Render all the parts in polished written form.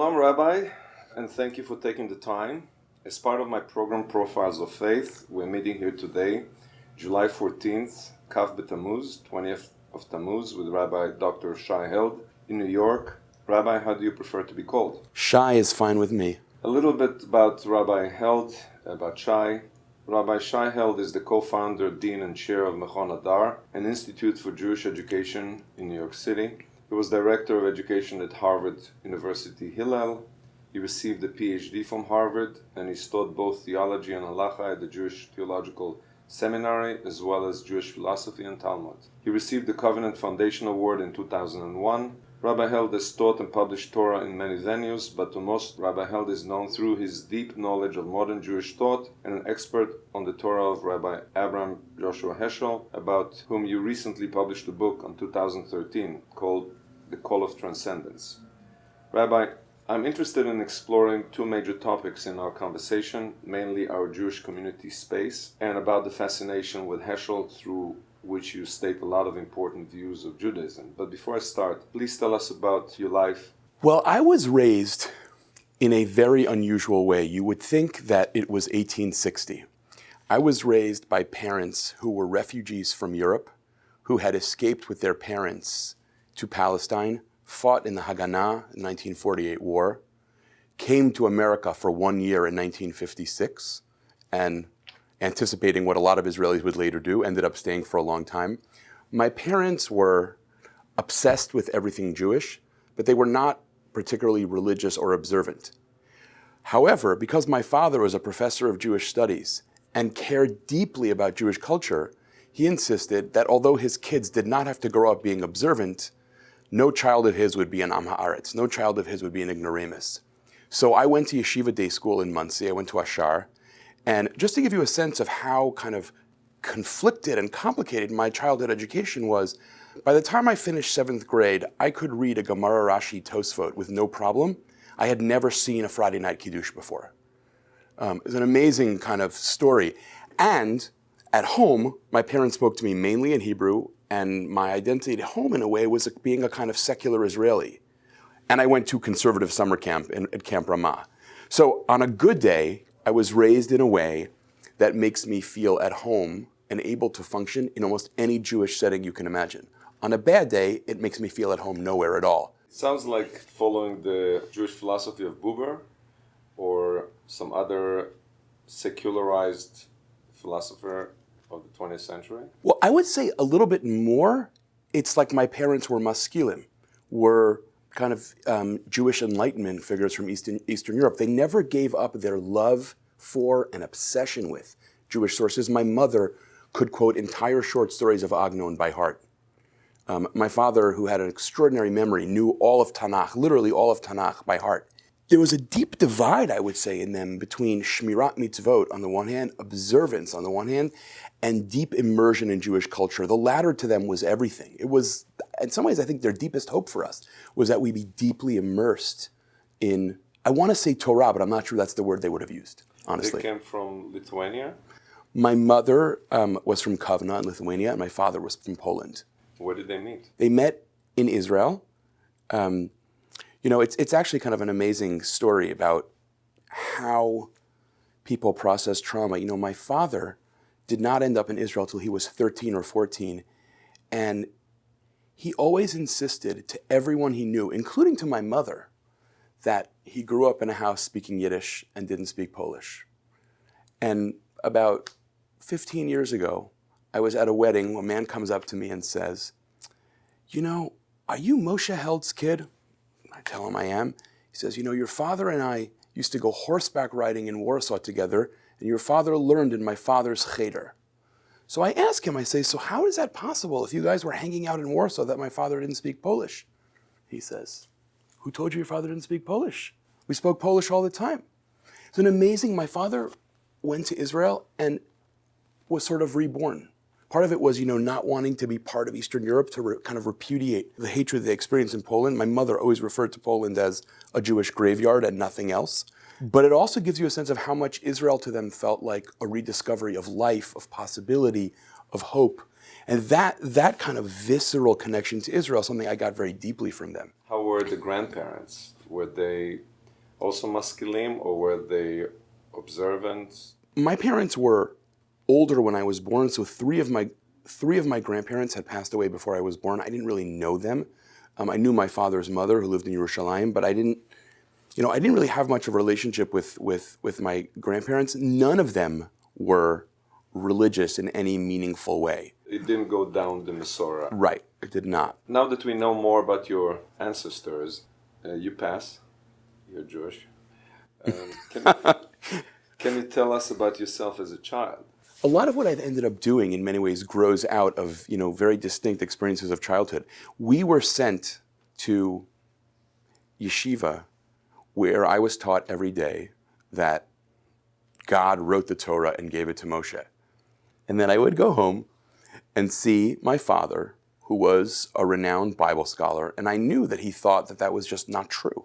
Shalom, Rabbi, and thank you for taking the time. As part of my program Profiles of Faith, we're meeting here today, July 14th, Kav B'Tammuz, 20th of Tammuz, with Rabbi Dr. Shai held in New York. Rabbi, how do you prefer to be called? Shai is fine with me. A little bit about Rabbi Held, about Shai. Rabbi Shai Held is the co-founder, dean, and chair of Mechon Hadar, an institute for Jewish education in New York City. He was director of education at Harvard University Hillel. He received a PhD from Harvard, and he's taught both theology and halacha at the Jewish Theological Seminary, as well as Jewish philosophy and Talmud. He received the Covenant Foundation Award in 2001. Rabbi Held has taught and published Torah in many venues, but to most, Rabbi Held is known through his deep knowledge of modern Jewish thought and an expert on the Torah of Rabbi Abraham Joshua Heschel, about whom you recently published a book in 2013 called The Call of Transcendence. Rabbi, I'm interested in exploring two major topics in our conversation, mainly our Jewish community space and about the fascination with Heschel, through which you state a lot of important views of Judaism. But before I start, please tell us about your life. Well, I was raised in a very unusual way. You would think that it was 1860. I was raised by parents who were refugees from Europe, who had escaped with their parents to Palestine, fought in the Haganah 1948 war, came to America for 1 year in 1956, and anticipating what a lot of Israelis would later do, ended up staying for a long time. My parents were obsessed with everything Jewish, but they were not particularly religious or observant. However, because my father was a professor of Jewish studies and cared deeply about Jewish culture, he insisted that although his kids did not have to grow up being observant, no child of his would be an Am Haaretz, no child of his would be an ignoramus. So I went to yeshiva day school in Monsey, I went to Ashar, and just to give you a sense of how kind of conflicted and complicated my childhood education was, by the time I finished 7th grade, I could read a Gemara Rashi Tosfot with no problem. I had never seen a Friday night Kiddush before. It was an amazing kind of story. And at home, my parents spoke to me mainly in Hebrew, and my identity at home in a way was being a kind of secular Israeli. And I went to conservative summer camp at Camp Ramah. So on a good day, I was raised in a way that makes me feel at home and able to function in almost any Jewish setting you can imagine. On a bad day, it makes me feel at home nowhere at all. It sounds like following the Jewish philosophy of Buber or some other secularized philosopher of the 20th century? Well, I would say a little bit more. It's like my parents were maskilim, were kind of Jewish Enlightenment figures from Eastern Europe. They never gave up their love for and obsession with Jewish sources. My mother could quote entire short stories of Agnon by heart. My father, who had an extraordinary memory, knew all of Tanakh, literally all of Tanakh by heart. There was a deep divide, I would say, in them between Shmirat Mitzvot on the one hand, observance on the one hand, and deep immersion in Jewish culture. The latter to them was everything. It was, in some ways, I think their deepest hope for us was that we be deeply immersed in, I want to say Torah, but I'm not sure that's the word they would have used, honestly. They came from Lithuania? My mother was from Kovna in Lithuania, and my father was from Poland. Where did they meet? They met in Israel. It's actually kind of an amazing story about how people process trauma. My father did not end up in Israel till he was 13 or 14. And he always insisted to everyone he knew, including to my mother, that he grew up in a house speaking Yiddish and didn't speak Polish. And about 15 years ago, I was at a wedding. A man comes up to me and says, are you Moshe Held's kid? I tell him I am. He says, your father and I used to go horseback riding in Warsaw together, and your father learned in my father's cheder. So I ask him, I say, so how is that possible if you guys were hanging out in Warsaw that my father didn't speak Polish? He says, who told you your father didn't speak Polish? We spoke Polish all the time. It's an amazing, my father went to Israel and was sort of reborn. Part of it was, not wanting to be part of Eastern Europe, to kind of repudiate the hatred they experienced in Poland. My mother always referred to Poland as a Jewish graveyard and nothing else. But it also gives you a sense of how much Israel to them felt like a rediscovery of life, of possibility, of hope. And that kind of visceral connection to Israel, something I got very deeply from them. How were the grandparents? Were they also maskilim, or were they observant? My parents were older when I was born, so three of my grandparents had passed away before I was born. I didn't really know them. I knew my father's mother, who lived in Yerushalayim, but I didn't really have much of a relationship with my grandparents. None of them were religious in any meaningful way. It didn't go down the Masorah. Right, it did not. Now that we know more about your ancestors, you pass. You're Jewish. Can you tell us about yourself as a child? A lot of what I've ended up doing in many ways grows out of, very distinct experiences of childhood. We were sent to yeshiva where I was taught every day that God wrote the Torah and gave it to Moshe. And then I would go home and see my father, who was a renowned Bible scholar, and I knew that he thought that that was just not true.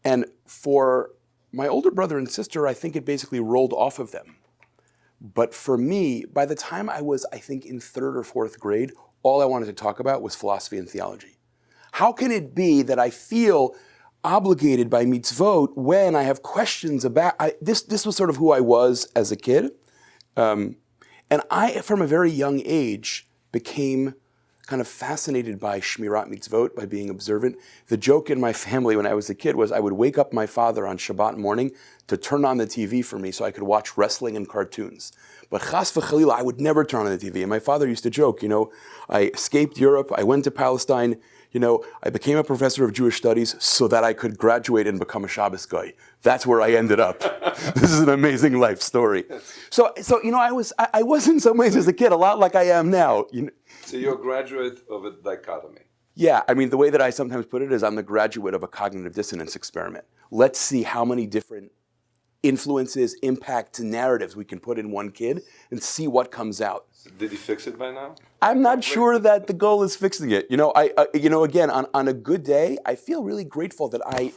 And for my older brother and sister, I think it basically rolled off of them. But for me, by the time I was, I think, in third or fourth grade, all I wanted to talk about was philosophy and theology. How can it be that I feel obligated by mitzvot when I have questions about, this was sort of who I was as a kid. And I, from a very young age, became kind of fascinated by shmirat mitzvot, by being observant. The joke in my family when I was a kid was I would wake up my father on Shabbat morning to turn on the TV for me so I could watch wrestling and cartoons. But chas v'chalila, I would never turn on the TV. And my father used to joke, I escaped Europe, I went to Palestine, I became a professor of Jewish studies so that I could graduate and become a Shabbos guy. That's where I ended up. This is an amazing life story. So I was in some ways as a kid a lot like I am now. So you're a graduate of a dichotomy. Yeah, the way that I sometimes put it is I'm the graduate of a cognitive dissonance experiment. Let's see how many different influences, impacts, narratives we can put in one kid and see what comes out. Did he fix it by now? I'm not sure that the goal is fixing it. Again, on a good day, I feel really grateful that I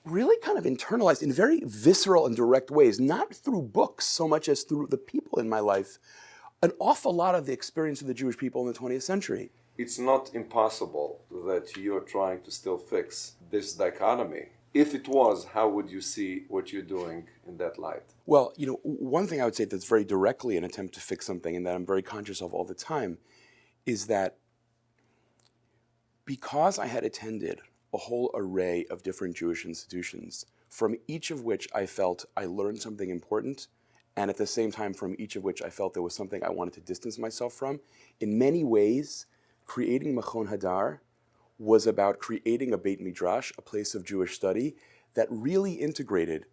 really kind of internalized in very visceral and direct ways, not through books so much as through the people in my life, an awful lot of the experience of the Jewish people in the 20th century. It's not impossible that you're trying to still fix this dichotomy. If it was, how would you see what you're doing in that light? Well, one thing I would say that's very directly an attempt to fix something and that I'm very conscious of all the time is that because I had attended a whole array of different Jewish institutions, from each of which I felt I learned something important, and at the same time from each of which I felt there was something I wanted to distance myself from, in many ways, creating Machon Hadar was about creating a Beit Midrash, a place of Jewish study, that really integrated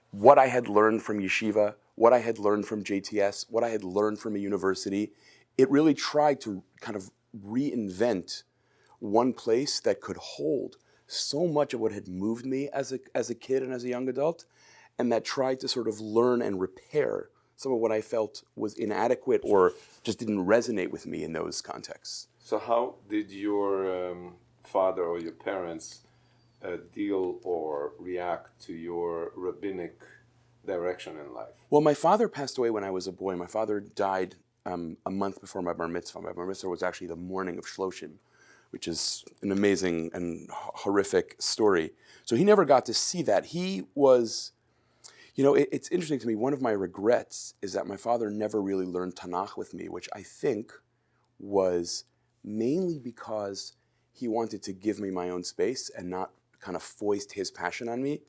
what I had learned from yeshiva, what I had learned from JTS, what I had learned from a university. It really tried to kind of reinvent one place that could hold so much of what had moved me as a kid and as a young adult, and that tried to sort of learn and repair some of what I felt was inadequate or just didn't resonate with me in those contexts. So how did your father or your parents deal or react to your rabbinic direction in life? Well, my father passed away when I was a boy. My father died a month before my bar mitzvah. My bar mitzvah was actually the morning of Shloshim, which is an amazing and horrific story. So he never got to see that. He was, it's interesting to me, one of my regrets is that my father never really learned Tanakh with me, which I think was mainly because he wanted to give me my own space and not kind of foist his passion on me.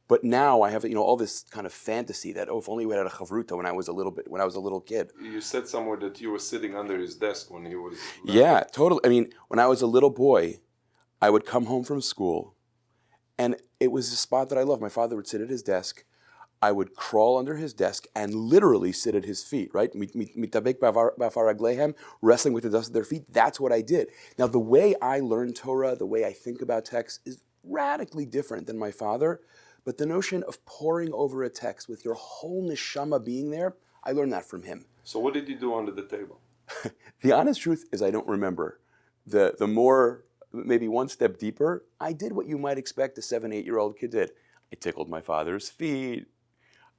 But now I have, all this kind of fantasy that, if only we had a chavruta when I was a little kid. You said somewhere that you were sitting under his desk when he was... Yeah, totally. When I was a little boy, I would come home from school, and it was a spot that I loved. My father would sit at his desk. I would crawl under his desk and literally sit at his feet, right? Mitabek b'afar ragleihem, wrestling with the dust of their feet. That's what I did. Now, the way I learn Torah, the way I think about text is radically different than my father. But the notion of poring over a text with your whole neshama being there, I learned that from him. So what did you do under the table? The honest truth is I don't remember. The more, maybe one step deeper, I did what you might expect a 7, 8-year-old kid did. I tickled my father's feet.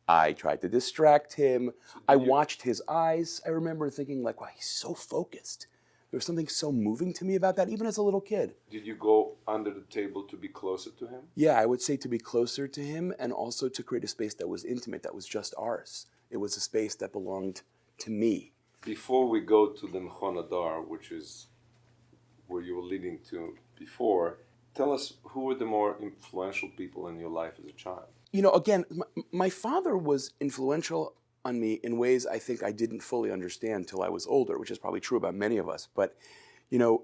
I tried to distract him. I watched his eyes. I remember thinking wow, he's so focused. There was something so moving to me about that, even as a little kid. Did you go under the table to be closer to him? Yeah, I would say to be closer to him and also to create a space that was intimate, that was just ours. It was a space that belonged to me. Before we go to the Mechon Hadar, which is where you were leading to before, tell us who were the more influential people in your life as a child? You know, again, my father was influential on me in ways I think I didn't fully understand till I was older, which is probably true about many of us. But, you know,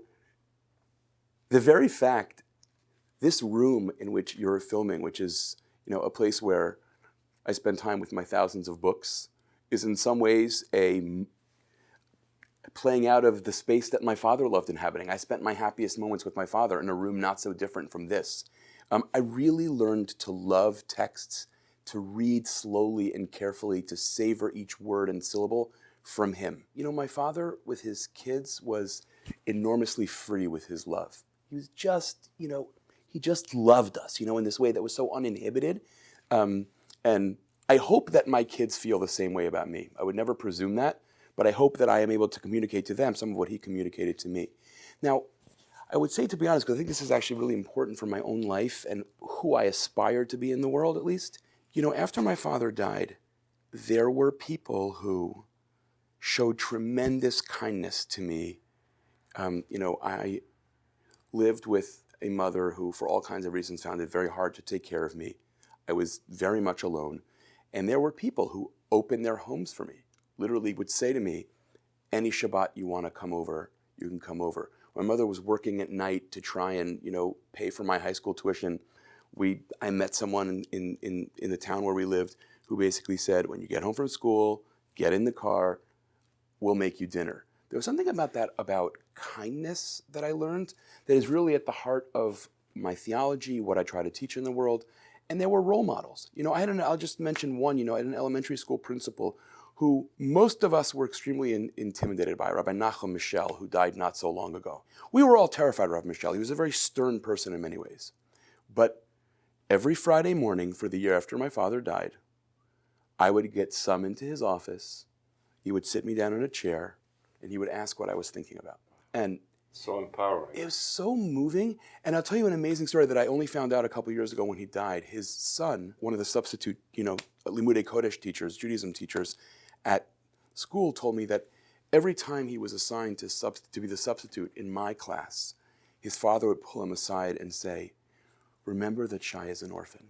the very fact, this room in which you're filming, which is, you know, a place where I spend time with my thousands of books, is in some ways a playing out of the space that my father loved inhabiting. I spent my happiest moments with my father in a room not so different from this. I really learned to love texts, to read slowly and carefully, to savor each word and syllable from him. You know, my father with his kids was enormously free with his love. He was just, you know, he just loved us, you know, in this way that was so uninhibited. And I hope that my kids feel the same way about me. I would never presume that, but I hope that I am able to communicate to them some of what he communicated to me. Now, I would say, to be honest, because I think this is actually really important for my own life and who I aspire to be in the world, at least. You know, after my father died, there were people who showed tremendous kindness to me. You know, I lived with a mother who, for all kinds of reasons, found it very hard to take care of me. I was very much alone. And there were people who opened their homes for me, literally would say to me, any Shabbat you want to come over, you can come over. My mother was working at night to try and, you know, pay for my high school tuition. I met someone in the town where we lived who basically said, when you get home from school, get in the car, we'll make you dinner. There was something about that, about kindness, that I learned that is really at the heart of my theology, what I try to teach in the world. And there were role models. You know, I'll just mention one, you know, I had an elementary school principal who most of us were extremely intimidated by, Rabbi Heschel, who died not so long ago. We were all terrified of Rabbi Shai. He was a very stern person in many ways. But every Friday morning for the year after my father died, I would get summoned to his office. He would sit me down in a chair, and he would ask what I was thinking about. And so empowering. It was so moving. And I'll tell you an amazing story that I only found out a couple years ago when he died. His son, one of the substitute, you know, Limudei Kodesh teachers, Judaism teachers at school, told me that every time he was assigned to be the substitute in my class, his father would pull him aside and say, remember that Shai is an orphan.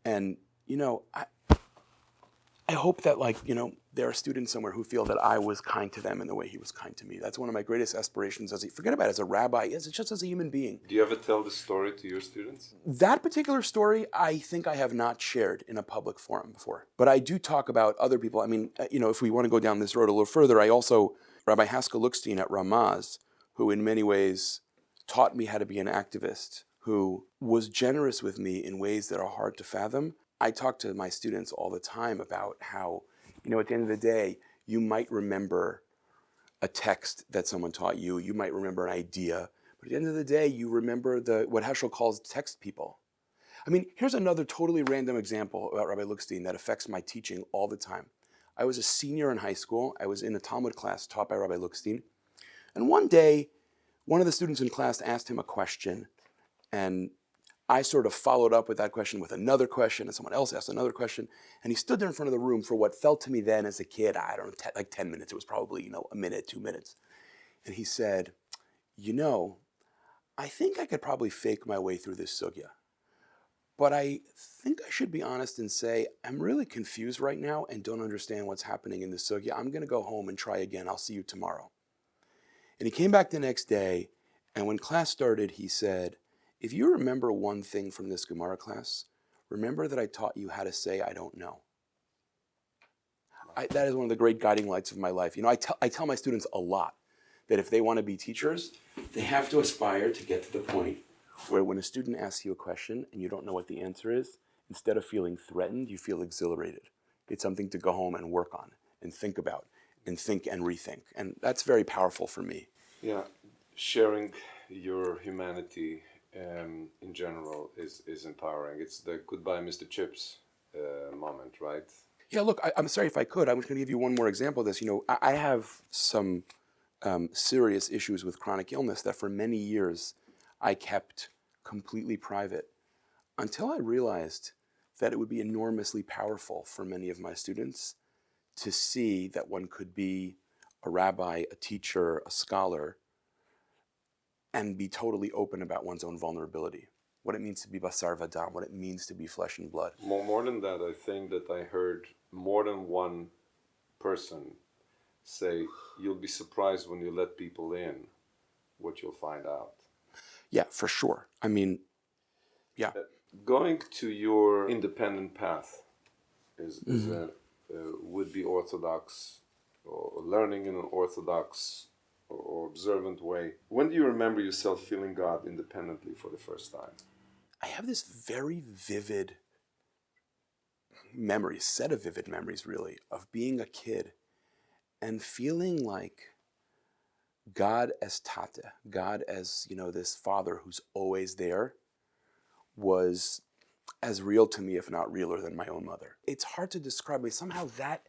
And, you know, I hope that, like, you know, there are students somewhere who feel that I was kind to them in the way he was kind to me. That's one of my greatest aspirations forget about it as a rabbi, it's just as a human being. Do you ever tell the story to your students? That particular story, I think I have not shared in a public forum before. But I do talk about other people. I mean, you know, if we want to go down this road a little further, Rabbi Heschel at Ramaz, who in many ways taught me how to be an activist, who was generous with me in ways that are hard to fathom. I talk to my students all the time about how, you know, at the end of the day, you might remember a text that someone taught you, you might remember an idea, but at the end of the day, you remember what Heschel calls text people. I mean, here's another totally random example about Rabbi Lookstein that affects my teaching all the time. I was a senior in high school. I was in a Talmud class taught by Rabbi Lookstein. And one day, one of the students in class asked him a question, and I sort of followed up with that question with another question, and someone else asked another question, and he stood there in front of the room for what felt to me then as a kid, I don't know, like 10 minutes. It was probably, you know, a minute, 2 minutes. And he said, you know, I think I could probably fake my way through this sugya, but I think I should be honest and say, I'm really confused right now and don't understand what's happening in this sugya. I'm going to go home and try again. I'll see you tomorrow. And he came back the next day, and when class started, he said, if you remember one thing from this Gemara class, remember that I taught you how to say I don't know. That is one of the great guiding lights of my life. You know, I tell my students a lot that if they want to be teachers, they have to aspire to get to the point where when a student asks you a question and you don't know what the answer is, instead of feeling threatened, you feel exhilarated. It's something to go home and work on and think about and think and rethink. And that's very powerful for me. Yeah, sharing your humanity in general is empowering. It's the goodbye Mr. Chips moment, right? Yeah, look, I'm sorry if I could. I'm just going to give you one more example of this. You know, I have some serious issues with chronic illness that for many years I kept completely private until I realized that it would be enormously powerful for many of my students to see that one could be a rabbi, a teacher, a scholar, and be totally open about one's own vulnerability, what it means to be basar v'adam, what it means to be flesh and blood. More than that, I think that I heard more than one person say, you'll be surprised when you let people in what you'll find out. Yeah, for sure. I mean, yeah. Going to your independent path is a would-be Orthodox, or learning in an Orthodox or observant way. When do you remember yourself feeling God independently for the first time? I have this very vivid memory, set of vivid memories really, of being a kid and feeling like God as Tate, God as, this father who's always there, was as real to me, if not realer than my own mother. It's hard to describe, but somehow that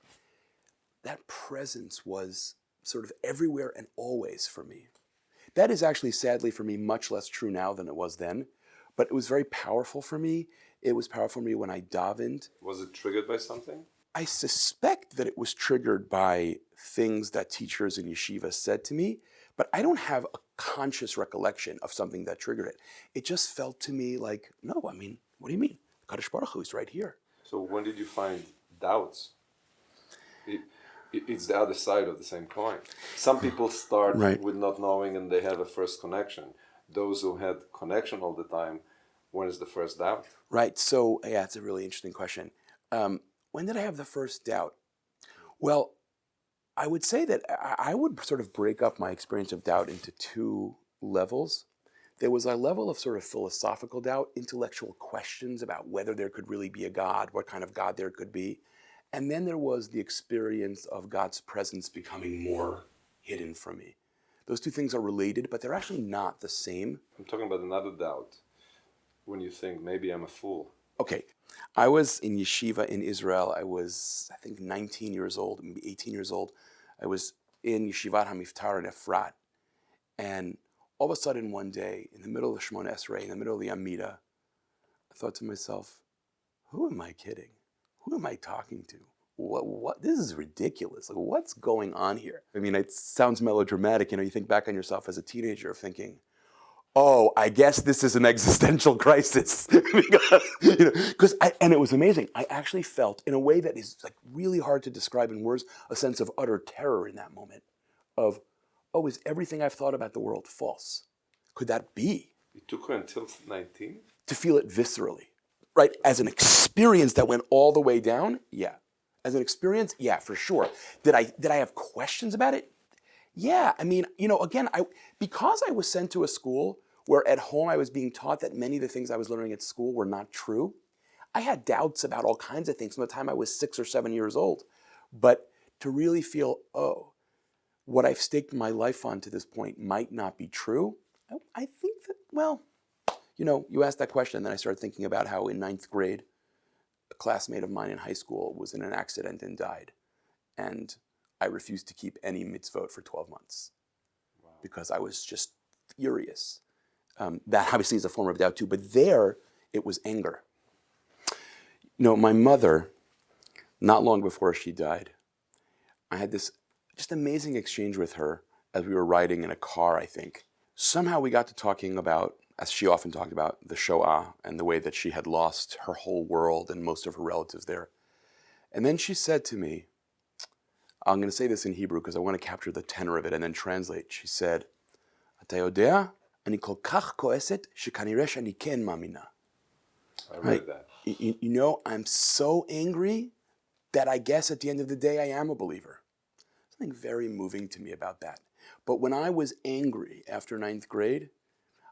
presence was sort of everywhere and always for me. That is actually, sadly for me, much less true now than it was then, but it was very powerful for me. It was powerful for me when I davened. Was it triggered by something? I suspect that it was triggered by things that teachers in yeshiva said to me, but I don't have a conscious recollection of something that triggered it. It just felt to me like, no, what do you mean? Kadosh Baruch Hu is right here. So when did you find doubts? It's the other side of the same coin. Some people start with not knowing and they have a first connection. Those who had connection all the time, when is the first doubt? Right. So, yeah, it's a really interesting question. When did I have the first doubt? Well, I would say that I would sort of break up my experience of doubt into two levels. There was a level of sort of philosophical doubt, intellectual questions about whether there could really be a God, what kind of God there could be. And then there was the experience of God's presence becoming more hidden from me. Those two things are related, but they're actually not the same. I'm talking about another doubt. When you think, maybe I'm a fool. Okay. I was in yeshiva in Israel. I was, I think, 19 years old, maybe 18 years old. I was in Yeshivat HaMiftar in Efrat. And all of a sudden one day, in the middle of the Shemona Esrei, in the middle of the Amida, I thought to myself, who am I kidding? Who am I talking to? What? This is ridiculous. Like, what's going on here? I mean, it sounds melodramatic. You think back on yourself as a teenager thinking, oh, I guess this is an existential crisis. Because and it was amazing. I actually felt, in a way that is like really hard to describe in words, a sense of utter terror in that moment of, oh, is everything I've thought about the world false? Could that be? It took her until 19? To feel it viscerally, right? As an experience that went all the way down, yeah. As an experience, yeah, for sure. Did I have questions about it? Yeah, I mean, again, because I was sent to a school where at home I was being taught that many of the things I was learning at school were not true, I had doubts about all kinds of things from the time I was 6 or 7 years old. But to really feel, oh, what I've staked my life on to this point might not be true, I think that, well, you asked that question, and then I started thinking about how in 9th grade, a classmate of mine in high school was in an accident and died. And I refused to keep any mitzvot for 12 months because I was just furious. That obviously is a form of doubt too, but there it was anger. My mother, not long before she died, I had this just amazing exchange with her as we were riding in a car, I think. Somehow we got to talking about, as she often talked about, the Shoah and the way that she had lost her whole world and most of her relatives there. And then she said to me, I'm going to say this in Hebrew because I want to capture the tenor of it and then translate. She said, "אתה יודע, אני כל כך כועסת שכנראה שאני כן מאמינה." I read that. I'm so angry that I guess at the end of the day I am a believer. Something very moving to me about that. But when I was angry after 9th grade,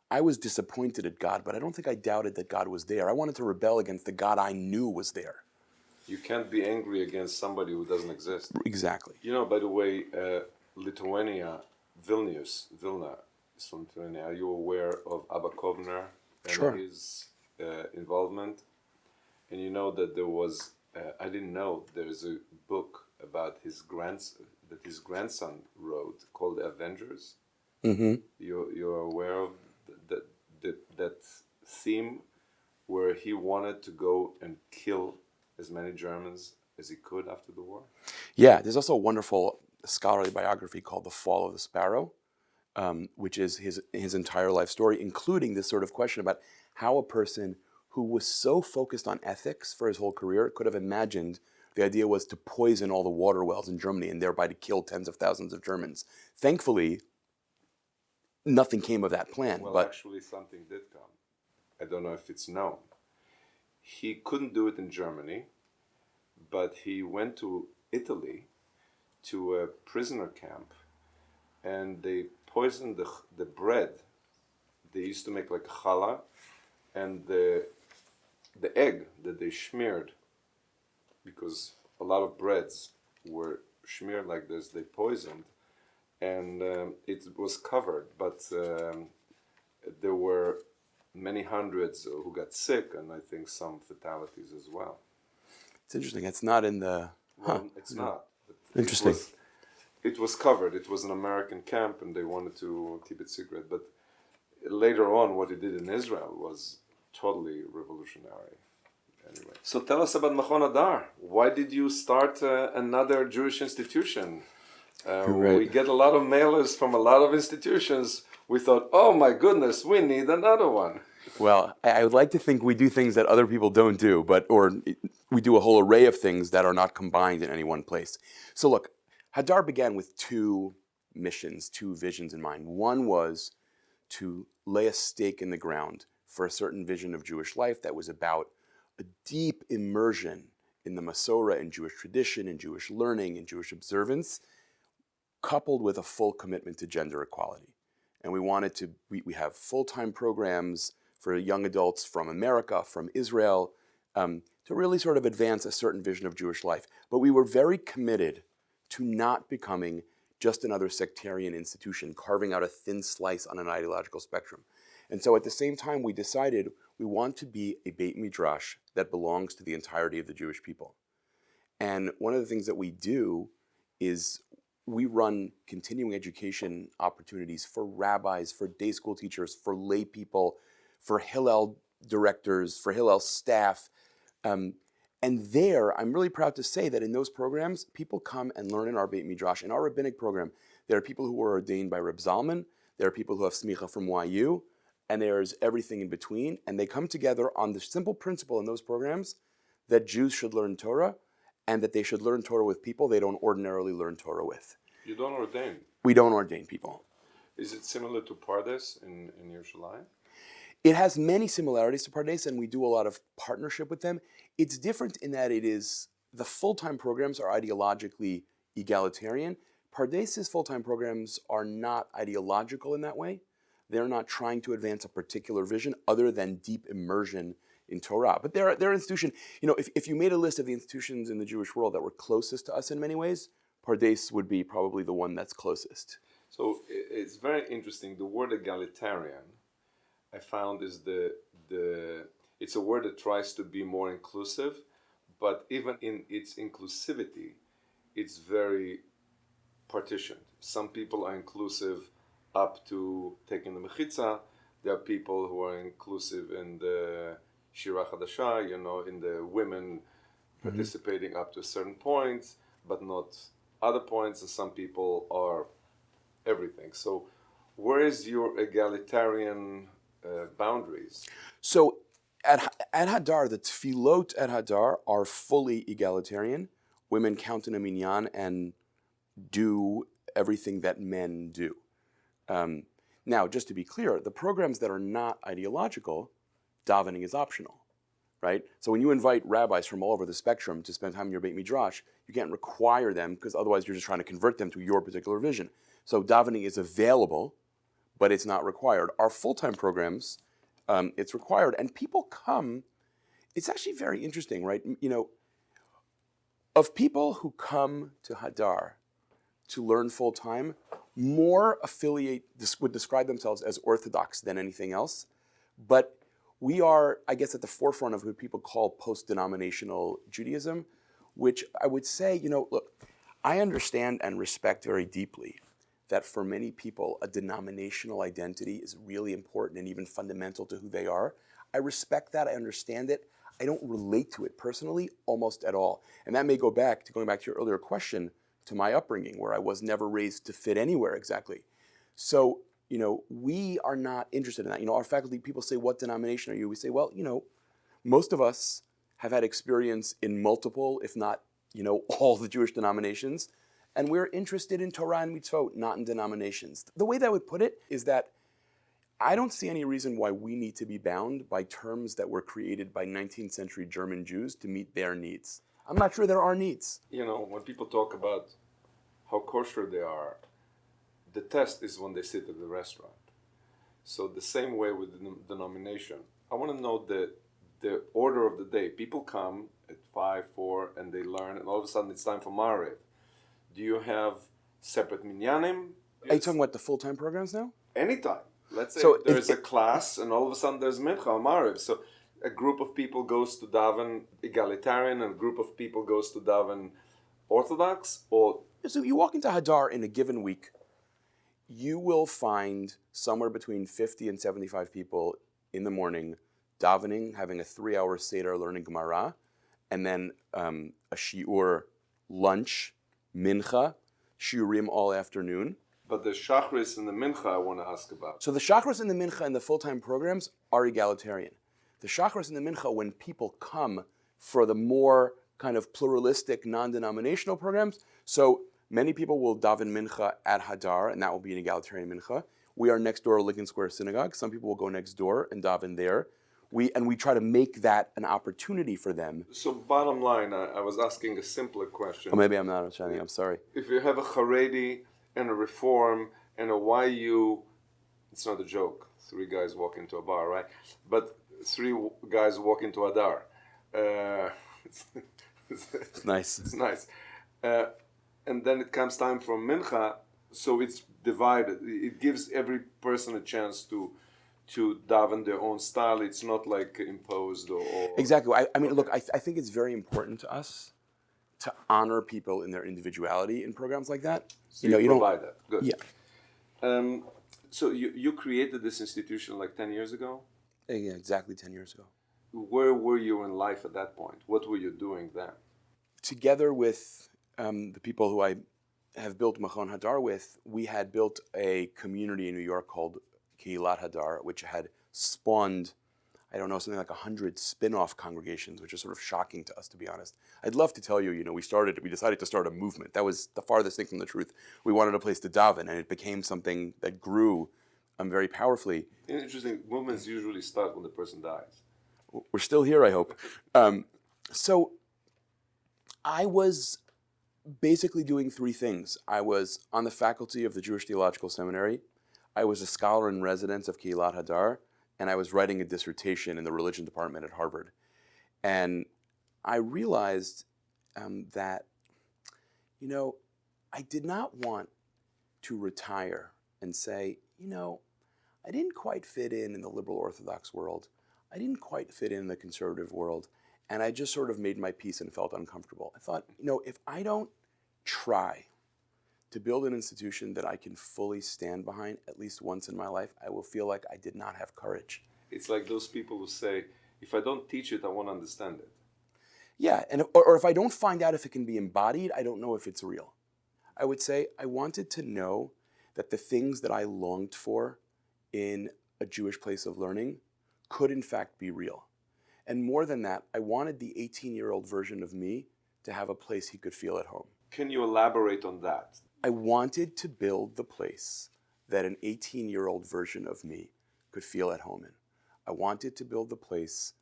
I was disappointed at God, but I don't think I doubted that God was there. I wanted to rebel against the God I knew was there. You can't be angry against somebody who doesn't exist. Exactly. By the way, Lithuania, Vilna is from Lithuania. Are you aware of Abba Kovner and his involvement? And you know that there was, I didn't know, there's a book about his grandson wrote called The Avengers. Mm-hmm. You're aware of that theme where he wanted to go and kill as many Germans as he could after the war? Yeah, there's also a wonderful scholarly biography called The Fall of the Sparrow, which is his entire life story, including this sort of question about how a person who was so focused on ethics for his whole career could have imagined the idea was to poison all the water wells in Germany and thereby to kill tens of thousands of Germans. Thankfully, nothing came of that plan. Well, but actually, something did come. I don't know if it's known. He couldn't do it in Germany, but he went to Italy to a prisoner camp, and they poisoned the bread. They used to make like challah, and the egg that they smeared, because a lot of breads were smeared like this, they poisoned, and it was covered, but there were many hundreds who got sick, and I think some fatalities as well. it's interesting. It's not in the... Well, it's not. Interesting. It was covered. It was an American camp, and they wanted to keep it secret. But later on, what he did in Israel was totally revolutionary. Anyway, so tell us about Mechon Hadar. Why did you start another Jewish institution? Right. We get a lot of mailers from a lot of institutions. We thought, oh my goodness, we need another one. Well, I would like to think we do things that other people don't do, or we do a whole array of things that are not combined in any one place. So look, Hadar began with two missions, two visions in mind. One was to lay a stake in the ground for a certain vision of Jewish life that was about a deep immersion in the Masorah, in Jewish tradition, in Jewish learning, in Jewish observance, coupled with a full commitment to gender equality. And we wanted to, we have full-time programs for young adults from America, from Israel, to really sort of advance a certain vision of Jewish life. But we were very committed to not becoming just another sectarian institution, carving out a thin slice on an ideological spectrum. And so at the same time, we decided we want to be a Beit Midrash that belongs to the entirety of the Jewish people. And one of the things that we do is we run continuing education opportunities for rabbis, for day school teachers, for lay people, for Hillel directors, for Hillel staff. And there, I'm really proud to say that in those programs, people come and learn in our Beit Midrash. In our rabbinic program, there are people who were ordained by Reb Zalman, there are people who have smicha from YU, and there's everything in between. And they come together on the simple principle in those programs that Jews should learn Torah, and that they should learn Torah with people they don't ordinarily learn Torah with. You don't ordain? We don't ordain people. Is it similar to Pardes in Yerushalayim? It has many similarities to Pardes, and we do a lot of partnership with them. It's different in that it is, the full-time programs are ideologically egalitarian. Pardes's full-time programs are not ideological in that way. They're not trying to advance a particular vision other than deep immersion in Torah. But they're an institution, if you made a list of the institutions in the Jewish world that were closest to us in many ways, Pardes would be probably the one that's closest. So it's very interesting. The word egalitarian, I found, is it's a word that tries to be more inclusive, but even in its inclusivity, it's very partitioned. Some people are inclusive up to taking the mechitza. There are people who are inclusive in the Shira Chadasha, in the women participating up to a certain point, but not other points, and some people are everything. So where is your egalitarian boundaries? So at Hadar, the tefillot at Hadar are fully egalitarian. Women count in a minyan and do everything that men do. Now, just to be clear, the programs that are not ideological, davening is optional, right? So when you invite rabbis from all over the spectrum to spend time in your Beit Midrash, you can't require them, because otherwise you're just trying to convert them to your particular vision. So davening is available, but it's not required. Our full-time programs, it's required, and people come. It's actually very interesting, right? Of people who come to Hadar to learn full-time, more would describe themselves as Orthodox than anything else. But we are, I guess, at the forefront of what people call post-denominational Judaism, which I would say, look, I understand and respect very deeply that for many people, a denominational identity is really important and even fundamental to who they are. I respect that. I understand it. I don't relate to it personally almost at all. And that may go back to your earlier question, to my upbringing, where I was never raised to fit anywhere exactly. So, we are not interested in that. Our faculty, people say, what denomination are you? We say, well, most of us have had experience in multiple, if not, all the Jewish denominations. And we're interested in Torah and mitzvot, not in denominations. The way that I would put it is that I don't see any reason why we need to be bound by terms that were created by 19th century German Jews to meet their needs. I'm not sure there are needs. When people talk about how kosher they are, the test is when they sit at the restaurant. So the same way with the denomination. I want to know the order of the day. People come at 5, 4, and they learn, and all of a sudden it's time for Mariv. Do you have separate minyanim? Are you talking about the full-time programs now? Anytime. Let's say So there's a class, and all of a sudden there's mincha or Mariv. So a group of people goes to daven egalitarian, and a group of people goes to daven Orthodox, or... So you walk into Hadar in a given week, you will find somewhere between 50 and 75 people in the morning davening, having a 3-hour Seder learning Gemara, and then a shiur, lunch, mincha, shiurim all afternoon. But the Shachris and the Mincha I want to ask about. So the Shachris and the Mincha in the full-time programs are egalitarian. The Shachris and the Mincha, when people come for the more kind of pluralistic, non-denominational programs, so many people will daven Mincha at Hadar, and that will be an egalitarian Mincha. We are next door to Lincoln Square Synagogue. Some people will go next door and daven there. We try to make that an opportunity for them. So bottom line, I was asking a simpler question. Or maybe I'm not understanding, I'm sorry. If you have a Haredi and a Reform and a YU, it's not a joke. 3 guys walk into a bar, right? But 3 guys walk into Hadar. It's nice. It's nice. And then it comes time for Mincha, so it's divided. It gives every person a chance to daven their own style. It's not like imposed or... Exactly. I mean, look, I think it's very important to us to honor people in their individuality in programs like that. So you provide that. Good. Yeah. So you created this institution like 10 years ago? Yeah, exactly 10 years ago. Where were you in life at that point? What were you doing then? Together with the people who I have built Machon Hadar with, we had built a community in New York called Keilat Hadar, which had spawned, I don't know, something like 100 spin-off congregations, which is sort of shocking to us, to be honest. I'd love to tell you, we decided to start a movement. That was the farthest thing from the truth. We wanted a place to daven, and it became something that grew very powerfully. Interesting. Movements usually start when the person dies. We're still here, I hope. So I was basically doing 3 things. I was on the faculty of the Jewish Theological Seminary. I was a scholar in residence of Keilat Hadar, and I was writing a dissertation in the religion department at Harvard. And I realized that, I did not want to retire and say, I didn't quite fit in the liberal Orthodox world. I didn't quite fit in the conservative world. And I just sort of made my peace and felt uncomfortable. I thought, if I don't try to build an institution that I can fully stand behind at least once in my life, I will feel like I did not have courage. It's like those people who say, if I don't teach it, I won't understand it. Yeah, or if I don't find out if it can be embodied, I don't know if it's real. I would say I wanted to know that the things that I longed for in a Jewish place of learning could in fact be real. And more than that, I wanted the 18-year-old version of me to have a place he could feel at home. Can you elaborate on that? I wanted to build the place that an 18-year-old version of me could feel at home in. I wanted to build the place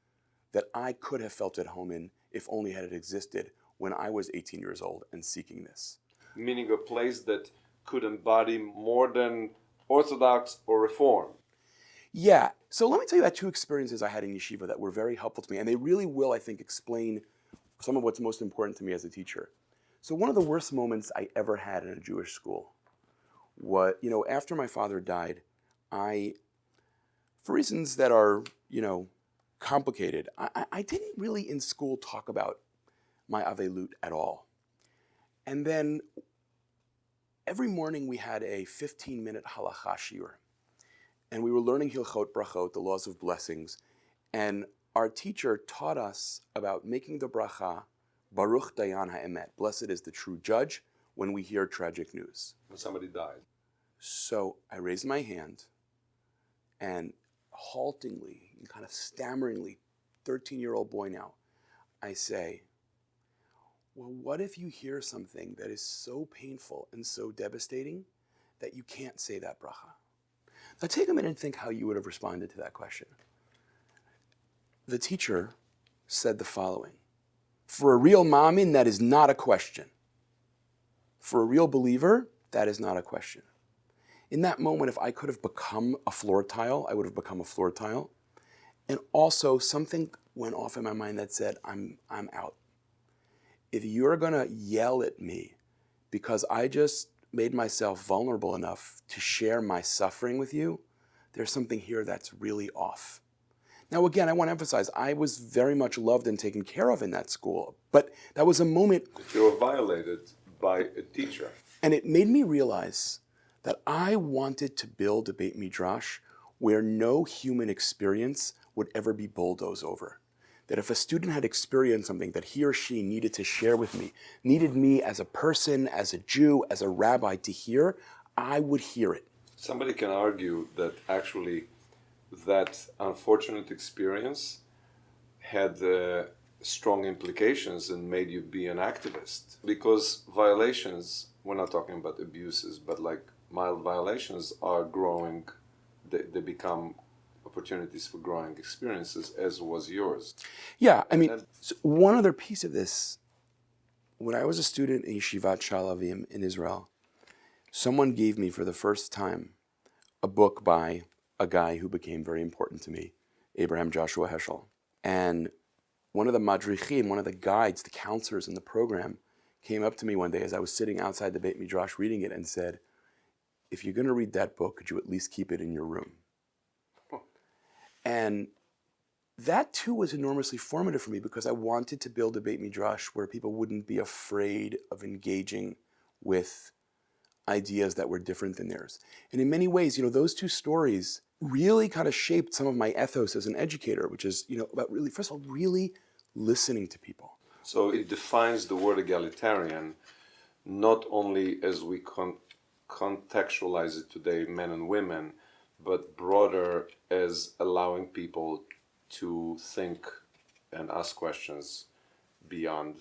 that I could have felt at home in if only had it existed when I was 18 years old and seeking this. Meaning a place that could embody more than Orthodox or Reform. Yeah. So let me tell you about 2 experiences I had in yeshiva that were very helpful to me, and they really will, I think, explain some of what's most important to me as a teacher. So one of the worst moments I ever had in a Jewish school was, after my father died, for reasons that are, complicated, I didn't really in school talk about my avelut at all. And then every morning we had a 15-minute halacha shiur. And we were learning Hilchot Brachot, the laws of blessings. And our teacher taught us about making the bracha, Baruch Dayan HaEmet, blessed is the true judge, when we hear tragic news. When somebody died. So I raised my hand and haltingly, kind of stammeringly, 13-year-old boy now, I say, well, what if you hear something that is so painful and so devastating that you can't say that bracha? Now take a minute and think how you would have responded to that question. The teacher said the following: for a real mamin, that is not a question. For a real believer, that is not a question. In that moment, if I could have become a floor tile, I would have become a floor tile. And also something went off in my mind that said, I'm out. If you're gonna yell at me because I just made myself vulnerable enough to share my suffering with you, there's something here that's really off. Now again, I want to emphasize, I was very much loved and taken care of in that school, but that was a moment... You were violated by a teacher. And it made me realize that I wanted to build a Beit Midrash where no human experience would ever be bulldozed over. That if a student had experienced something that he or she needed to share with me, needed me as a person, as a Jew, as a rabbi to hear, I would hear it. Somebody can argue that actually that unfortunate experience had strong implications and made you be an activist. Because violations, we're not talking about abuses, but like mild violations are growing, they become opportunities for growing experiences, as was yours. Yeah, I mean, so one other piece of this, when I was a student in Yeshivat Shalavim in Israel, someone gave me for the first time a book by a guy who became very important to me, Abraham Joshua Heschel. And one of the madrichim, one of the guides, the counselors in the program, came up to me one day as I was sitting outside the Beit Midrash reading it and said, if you're going to read that book, could you at least keep it in your room? And that too was enormously formative for me because I wanted to build a Beit Midrash where people wouldn't be afraid of engaging with ideas that were different than theirs. And in many ways, those two stories really kind of shaped some of my ethos as an educator, which is, about really, first of all, really listening to people. So it defines the word egalitarian, not only as we contextualize it today, men and women, but broader as allowing people to think and ask questions beyond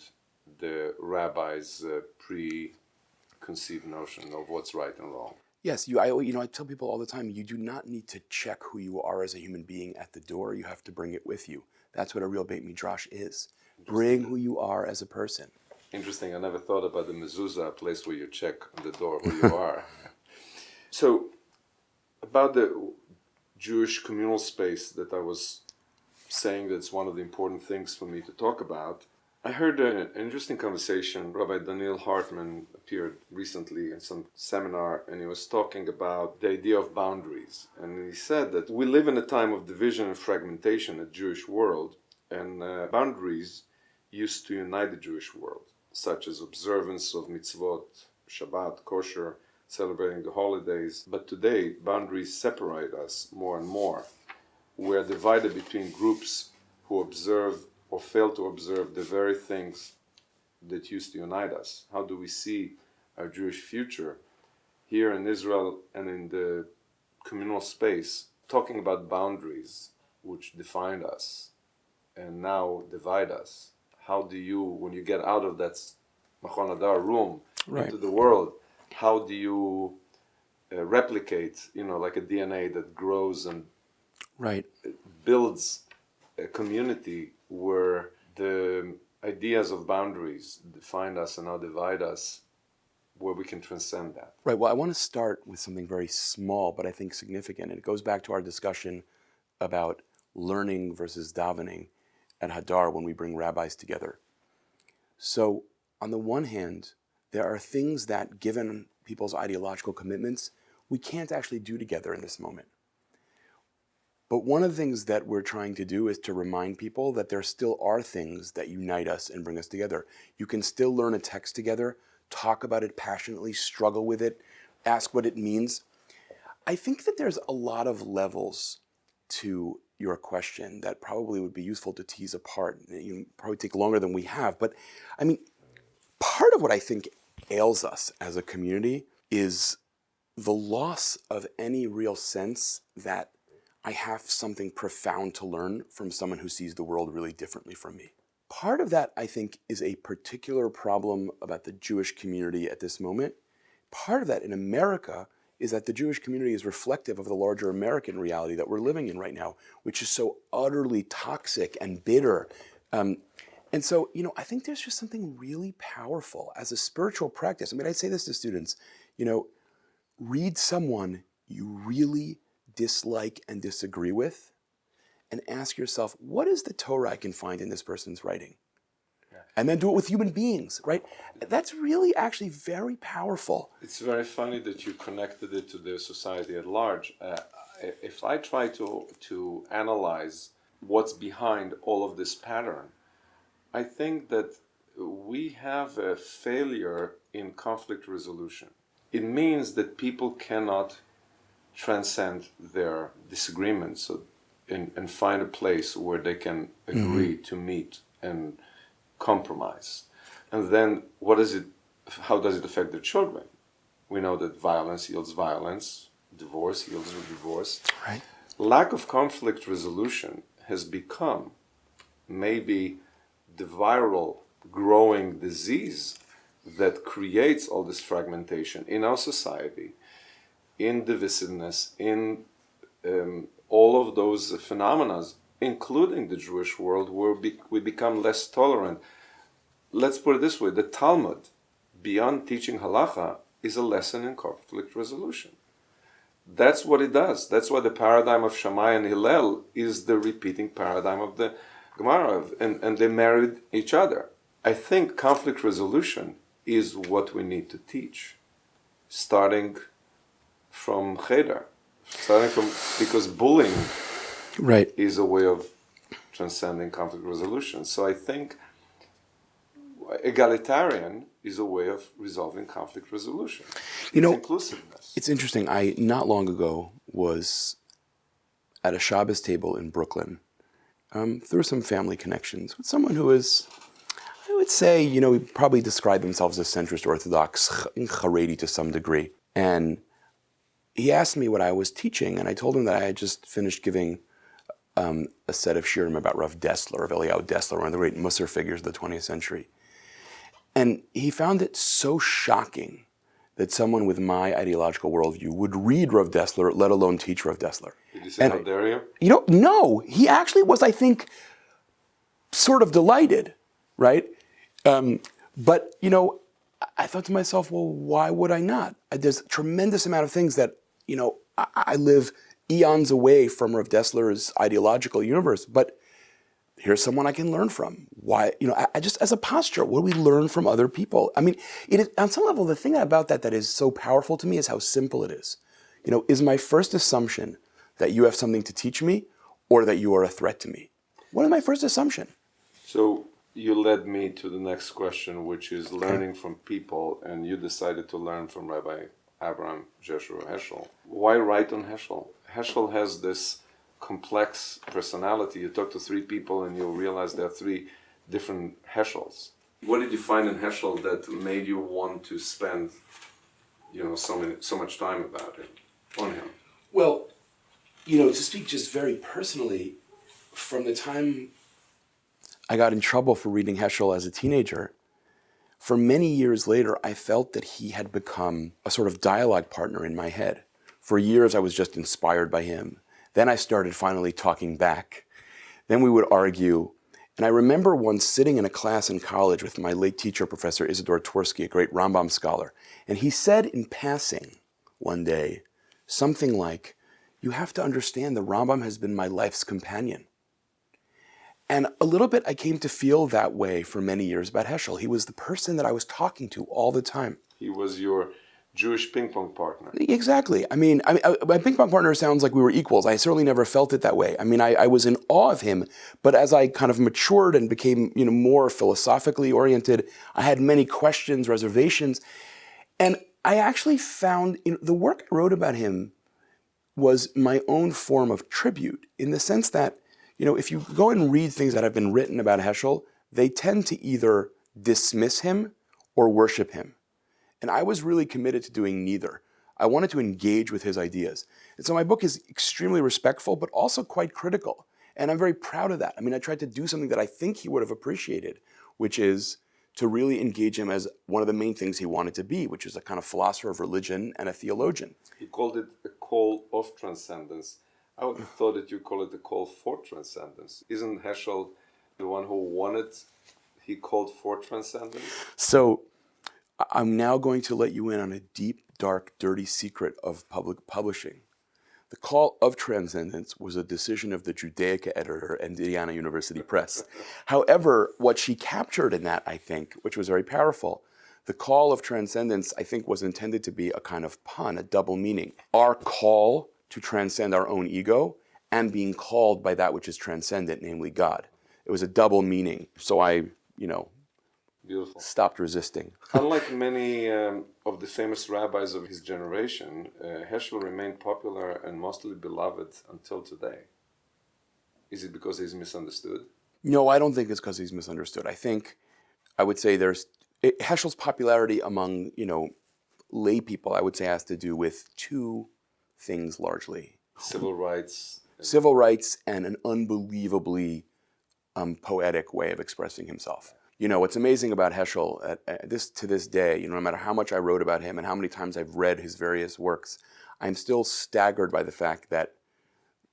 the rabbi's preconceived notion of what's right and wrong. Yes, I tell people all the time, you do not need to check who you are as a human being at the door. You have to bring it with you. That's what a real Beit Midrash is. Bring who you are as a person. Interesting. I never thought about the mezuzah, a place where you check on the door who you are. So, about the Jewish communal space that I was saying that's one of the important things for me to talk about, I heard an interesting conversation. Rabbi Daniel Hartman appeared recently in some seminar, and he was talking about the idea of boundaries. And he said that we live in a time of division and fragmentation in the Jewish world, and boundaries used to unite the Jewish world, such as observance of mitzvot, Shabbat, kosher, celebrating the holidays. But today, boundaries separate us more and more. We are divided between groups who observe or fail to observe the very things that used to unite us. How do we see our Jewish future here in Israel and in the communal space, talking about boundaries which defined us and now divide us? How do you, when you get out of that Machon Hadar room into the world, how do you replicate, like a DNA that grows and builds a community where the ideas of boundaries define us and now divide us, where we can transcend that? Right. Well, I want to start with something very small, but I think significant. And it goes back to our discussion about learning versus davening at Hadar when we bring rabbis together. So, on the one hand, there are things that, given people's ideological commitments, we can't actually do together in this moment. But one of the things that we're trying to do is to remind people that there still are things that unite us and bring us together. You can still learn a text together, talk about it passionately, struggle with it, ask what it means. I think that there's a lot of levels to your question that probably would be useful to tease apart. You probably take longer than we have, but I mean, part of what I think ails us as a community is the loss of any real sense that I have something profound to learn from someone who sees the world really differently from me. Part of that, I think, is a particular problem about the Jewish community at this moment. Part of that in America is that the Jewish community is reflective of the larger American reality that we're living in right now, which is so utterly toxic and bitter. And so, I think there's just something really powerful as a spiritual practice. I mean, I say this to students, read someone you really dislike and disagree with, and ask yourself, what is the Torah I can find in this person's writing? Yeah. And then do it with human beings, right? That's really actually very powerful. It's very funny that you connected it to the society at large. If I try to analyze what's behind all of this pattern, I think that we have a failure in conflict resolution. It means that people cannot transcend their disagreements and find a place where they can agree to meet and compromise. And then how does it affect their children? We know that violence yields violence, divorce yields divorce. Right. Lack of conflict resolution has become maybe the viral growing disease that creates all this fragmentation in our society, in divisiveness, in all of those phenomena, including the Jewish world, where we become less tolerant. Let's put it this way, the Talmud, beyond teaching halacha, is a lesson in conflict resolution. That's what it does. That's why the paradigm of Shammai and Hillel is the repeating paradigm of the Gemara, and they married each other. I think conflict resolution is what we need to teach, starting from Hadar, because bullying is a way of transcending conflict resolution. So I think egalitarian is a way of resolving conflict resolution. Inclusiveness. It's interesting. I, not long ago, was at a Shabbos table in Brooklyn through some family connections with someone who is, I would say, probably describe themselves as centrist Orthodox, Haredi to some degree. And he asked me what I was teaching, and I told him that I had just finished giving a set of shiurim about Rav Dessler, of Eliyahu Dessler, one of the great Musar figures of the 20th century. And he found it so shocking that someone with my ideological worldview would read Rav Dessler, let alone teach Rav Dessler. Did you say how dare you? No. He actually was, I think, sort of delighted, right? But I thought to myself, well, why would I not? There's a tremendous amount of things that, I live eons away from Rav Dessler's ideological universe, but here's someone I can learn from. Why, I just as a posture, what do we learn from other people? I mean, it is, on some level, the thing about that is so powerful to me is how simple it is. Is my first assumption that you have something to teach me or that you are a threat to me? What is my first assumption? So you led me to the next question, which is learning from people, and you decided to learn from Rabbi Abraham Jeshua Heschel. Why write on Heschel? Heschel has this complex personality. You talk to three people and you'll realize there are three different Heschels. What did you find in Heschel that made you want to spend so much time on him? Well, to speak just very personally, from the time I got in trouble for reading Heschel as a teenager, for many years later, I felt that he had become a sort of dialogue partner in my head. For years, I was just inspired by him. Then I started finally talking back. Then we would argue. And I remember once sitting in a class in college with my late teacher, Professor Isidore Tversky, a great Rambam scholar. And he said in passing one day something like, you have to understand the Rambam has been my life's companion. And a little bit I came to feel that way for many years about Heschel. He was the person that I was talking to all the time. He was your Jewish ping pong partner. Exactly. My ping pong partner sounds like we were equals. I certainly never felt it that way. I was in awe of him, but as I kind of matured and became, more philosophically oriented, I had many questions, reservations, and I actually found the work I wrote about him was my own form of tribute, in the sense that, if you go and read things that have been written about Heschel, they tend to either dismiss him or worship him. And I was really committed to doing neither. I wanted to engage with his ideas. And so my book is extremely respectful, but also quite critical. And I'm very proud of that. I tried to do something that I think he would have appreciated, which is to really engage him as one of the main things he wanted to be, which is a kind of philosopher of religion and a theologian. He called it a call of transcendence. I would have thought that you call it a call for transcendence. Isn't Heschel the one who wanted, he called for transcendence? So I'm now going to let you in on a deep, dark, dirty secret of public publishing. The call of transcendence was a decision of the Judaica editor at Indiana University Press. However, what she captured in that, I think, which was very powerful, the call of transcendence, I think, was intended to be a kind of pun, a double meaning. Our call to transcend our own ego and being called by that which is transcendent, namely God. It was a double meaning. So I, Beautiful. Stopped resisting. Unlike many of the famous rabbis of his generation, Heschel remained popular and mostly beloved until today. Is it because he's misunderstood? No, I don't think it's because he's misunderstood. I would say Heschel's popularity among, lay people, I would say, has to do with two things largely. Civil rights. Civil rights and an unbelievably poetic way of expressing himself. What's amazing about Heschel to this day, no matter how much I wrote about him and how many times I've read his various works, I'm still staggered by the fact that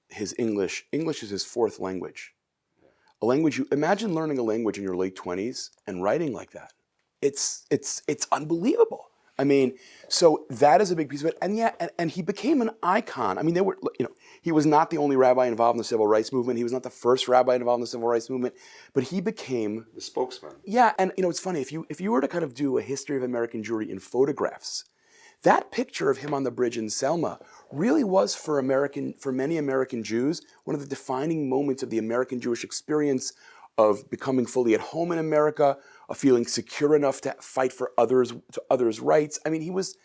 his English is his fourth language. A language, imagine learning a language in your late 20s and writing like that. It's unbelievable. So that is a big piece of it. And he became an icon. He was not the only rabbi involved in the civil rights movement. He was not the first rabbi involved in the civil rights movement, but he became the spokesman. Yeah, and it's funny, if you were to kind of do a history of American Jewry in photographs, that picture of him on the bridge in Selma really was for many American Jews one of the defining moments of the American Jewish experience of becoming fully at home in America, of feeling secure enough to fight for others' rights. He was,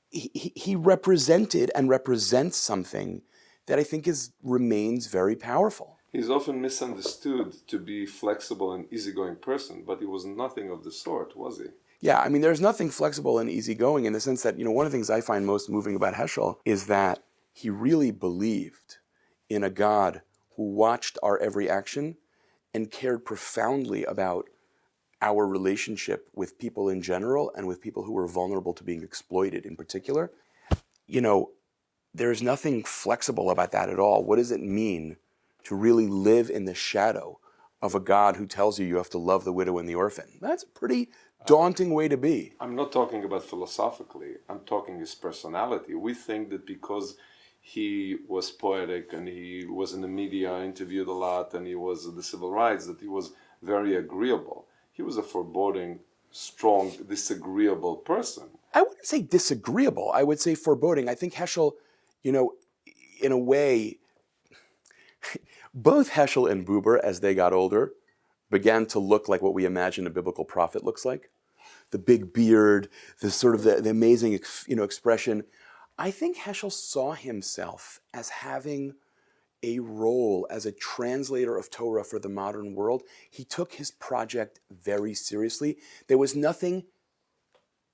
he represented and represents something that I think remains very powerful. He's often misunderstood to be flexible and easygoing person, but he was nothing of the sort, was he? Yeah, there's nothing flexible and easygoing in the sense that, one of the things I find most moving about Heschel is that he really believed in a God who watched our every action and cared profoundly about our relationship with people in general and with people who were vulnerable to being exploited in particular. There's nothing flexible about that at all. What does it mean to really live in the shadow of a God who tells you have to love the widow and the orphan? That's a pretty daunting way to be. I'm not talking about philosophically. I'm talking his personality. We think that because he was poetic and he was in the media, interviewed a lot, and he was the civil rights, that he was very agreeable. He was a foreboding, strong, disagreeable person. I wouldn't say disagreeable. I would say foreboding. I think Heschel, in a way, both Heschel and Buber, as they got older, began to look like what we imagine a biblical prophet looks like. The big beard, the sort of the amazing, expression. I think Heschel saw himself as having a role as a translator of Torah for the modern world. He took his project very seriously. There was nothing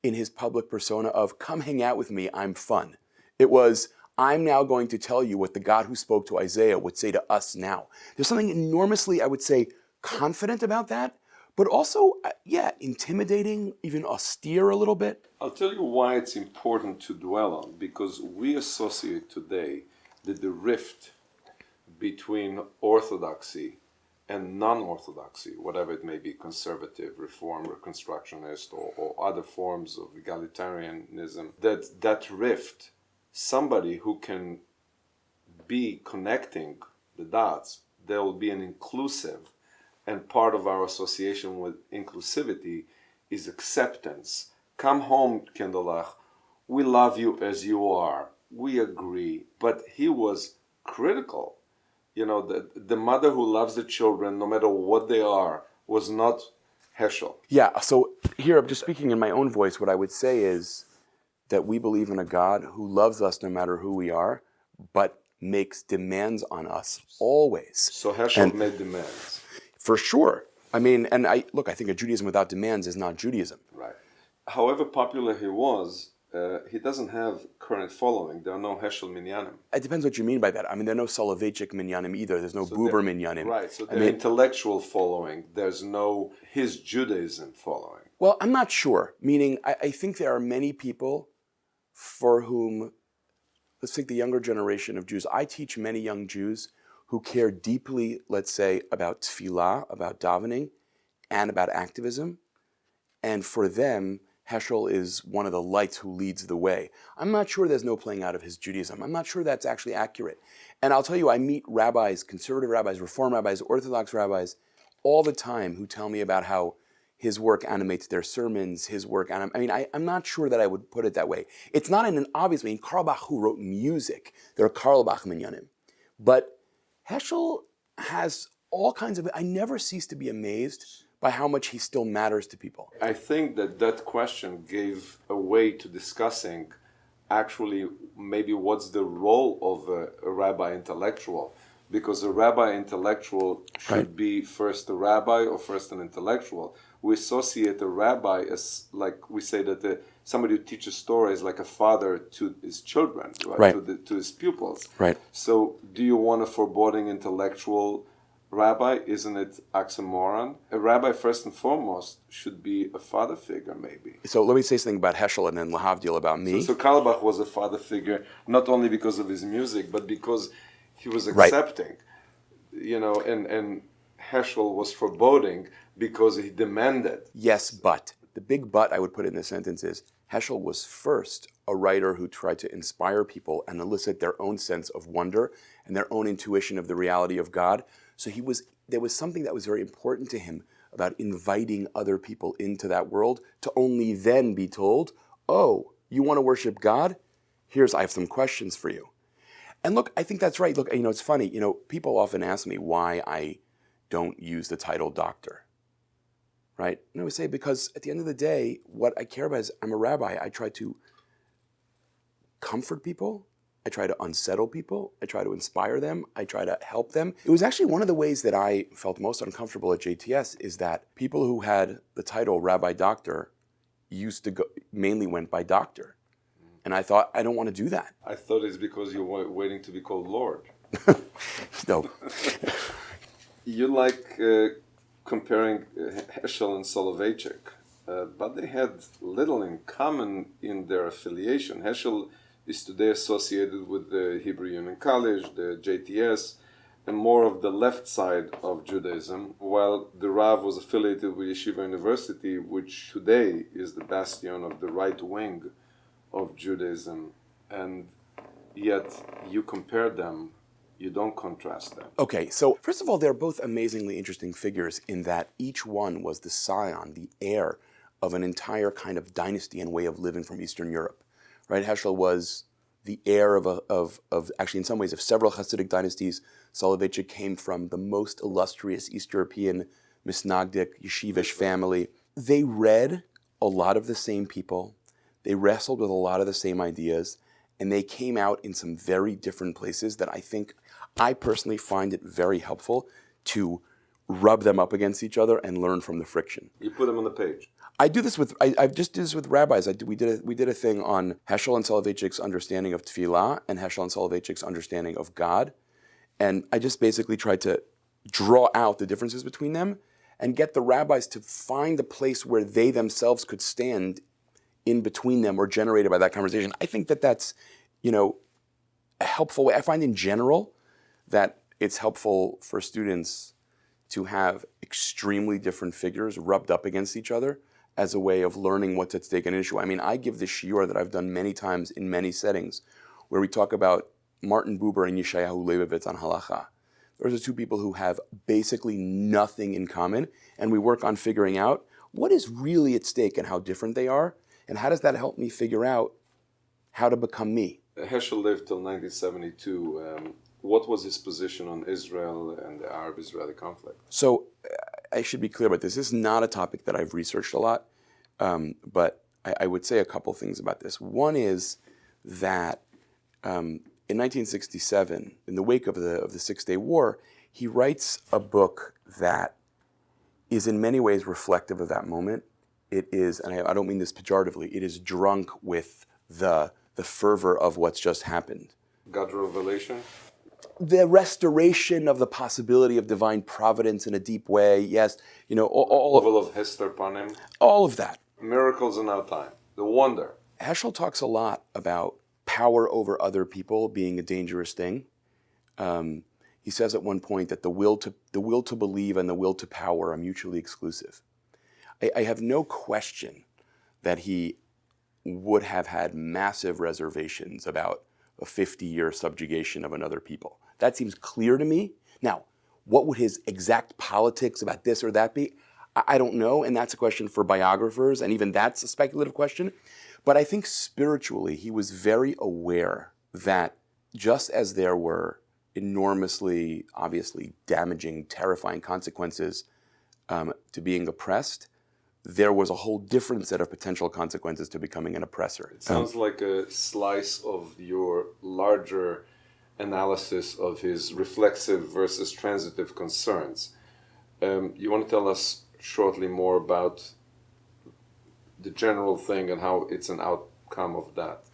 in his public persona of, come hang out with me, I'm fun. It was, I'm now going to tell you what the God who spoke to Isaiah would say to us now. There's something enormously, I would say, confident about that, but also, intimidating, even austere a little bit. I'll tell you why it's important to dwell on, because we associate today that the rift between orthodoxy and non-orthodoxy, whatever it may be, conservative, reform, reconstructionist, or other forms of egalitarianism, that rift, somebody who can be connecting the dots, there will be an inclusive, and part of our association with inclusivity is acceptance. Come home, Kinderlach, we love you as you are. We agree. But he was critical. The mother who loves the children, no matter what they are, was not Heschel. Yeah, so here I'm just speaking in my own voice. What I would say is that we believe in a God who loves us no matter who we are, but makes demands on us always. So Heschel made demands. For sure. I mean, and I think a Judaism without demands is not Judaism. Right. However popular he was, he doesn't have current following. There are no Heschel minyanim. It depends what you mean by that. I mean, there are no Soloveitchik minyanim either. There's no Buber minyanim. Right, so the intellectual following. There's no his Judaism following. Well, I'm not sure. Meaning, I think there are many people for whom, let's take the younger generation of Jews. I teach many young Jews who care deeply, let's say, about tefillah, about davening, and about activism. And for them, Heschel is one of the lights who leads the way. I'm not sure there's no playing out of his Judaism. I'm not sure that's actually accurate. And I'll tell you, I meet rabbis, conservative rabbis, Reform rabbis, Orthodox rabbis, all the time who tell me about how his work animates their sermons, his work, I'm not sure that I would put it that way. It's not in an obvious way. Karl Bach, who wrote music, there are Karl Bach minyanim. But Heschel has all kinds of, I never cease to be amazed by how much he still matters to people. I think that question gave a way to discussing actually maybe what's the role of a rabbi intellectual. Because a rabbi intellectual should be first a rabbi or first an intellectual. We associate a rabbi as, like we say that somebody who teaches Torah is like a father to his children, right? To his pupils. Right. So do you want a foreboding intellectual rabbi? Isn't it oxymoron? A rabbi, first and foremost, should be a father figure, maybe. So let me say something about Heschel and then Lahavdil about me. So Karl Bach was a father figure, not only because of his music, but because he was accepting, and Heschel was foreboding because he demanded. Yes, but the big but I would put in this sentence is Heschel was first a writer who tried to inspire people and elicit their own sense of wonder and their own intuition of the reality of God. So there was something that was very important to him about inviting other people into that world to only then be told, oh, you want to worship God? I have some questions for you. And look, I think that's right. Look, it's funny. People often ask me why I don't use the title doctor, right? And I would say because at the end of the day, what I care about is I'm a rabbi. I try to comfort people. I try to unsettle people. I try to inspire them. I try to help them. It was actually one of the ways that I felt most uncomfortable at JTS is that people who had the title rabbi doctor mainly went by doctor. And I thought, I don't want to do that. I thought it's because you were waiting to be called Lord. No. You like comparing Heschel and Soloveitchik, but they had little in common in their affiliation. Heschel is today associated with the Hebrew Union College, the JTS, and more of the left side of Judaism, while the Rav was affiliated with Yeshiva University, which today is the bastion of the right wing of Judaism, and yet you compare them, you don't contrast them. Okay, so first of all, they're both amazingly interesting figures in that each one was the scion, the heir of an entire kind of dynasty and way of living from Eastern Europe, right? Heschel was the heir of actually in some ways of several Hasidic dynasties. Soloveitchik came from the most illustrious East European Misnagdic Yeshivish family. They read a lot of the same people. They wrestled with a lot of the same ideas, and they came out in some very different places that I personally find it very helpful to rub them up against each other and learn from the friction. You put them on the page. I do this with, I just did this with rabbis. We did a thing on Heschel and Soloveitchik's understanding of tefillah and Heschel and Soloveitchik's understanding of God. And I just basically tried to draw out the differences between them and get the rabbis to find a place where they themselves could stand in between them or generated by that conversation. I think that that's, a helpful way. I find in general that it's helpful for students to have extremely different figures rubbed up against each other as a way of learning what's at stake in an issue. I mean, I give this shiur that I've done many times in many settings where we talk about Martin Buber and Yeshayahu Leibovitz on halacha. Those are two people who have basically nothing in common, and we work on figuring out what is really at stake and how different they are, and how does that help me figure out how to become me. Heschel lived till 1972. What was his position on Israel and the Arab-Israeli conflict? So I should be clear about this. This is not a topic that I've researched a lot, but I would say a couple things about this. One is that in 1967, in the wake of the Six-Day War, he writes a book that is in many ways reflective of that moment. It is, and I don't mean this pejoratively, it is drunk with the fervor of what's just happened. God's revelation? The restoration of the possibility of divine providence in a deep way, yes, all of Hester Panim. All of that. Miracles in our time, the wonder. Heschel talks a lot about power over other people being a dangerous thing. He says at one point that the will to believe and the will to power are mutually exclusive. I have no question that he would have had massive reservations about a 50-year subjugation of another people. That seems clear to me. Now, what would his exact politics about this or that be? I don't know, and that's a question for biographers, and even that's a speculative question. But I think spiritually, he was very aware that just as there were enormously, obviously damaging, terrifying consequences to being oppressed, there was a whole different set of potential consequences to becoming an oppressor. It sounds like a slice of your larger analysis of his reflexive versus transitive concerns. You want to tell us shortly more about the general thing and how it's an outcome of that?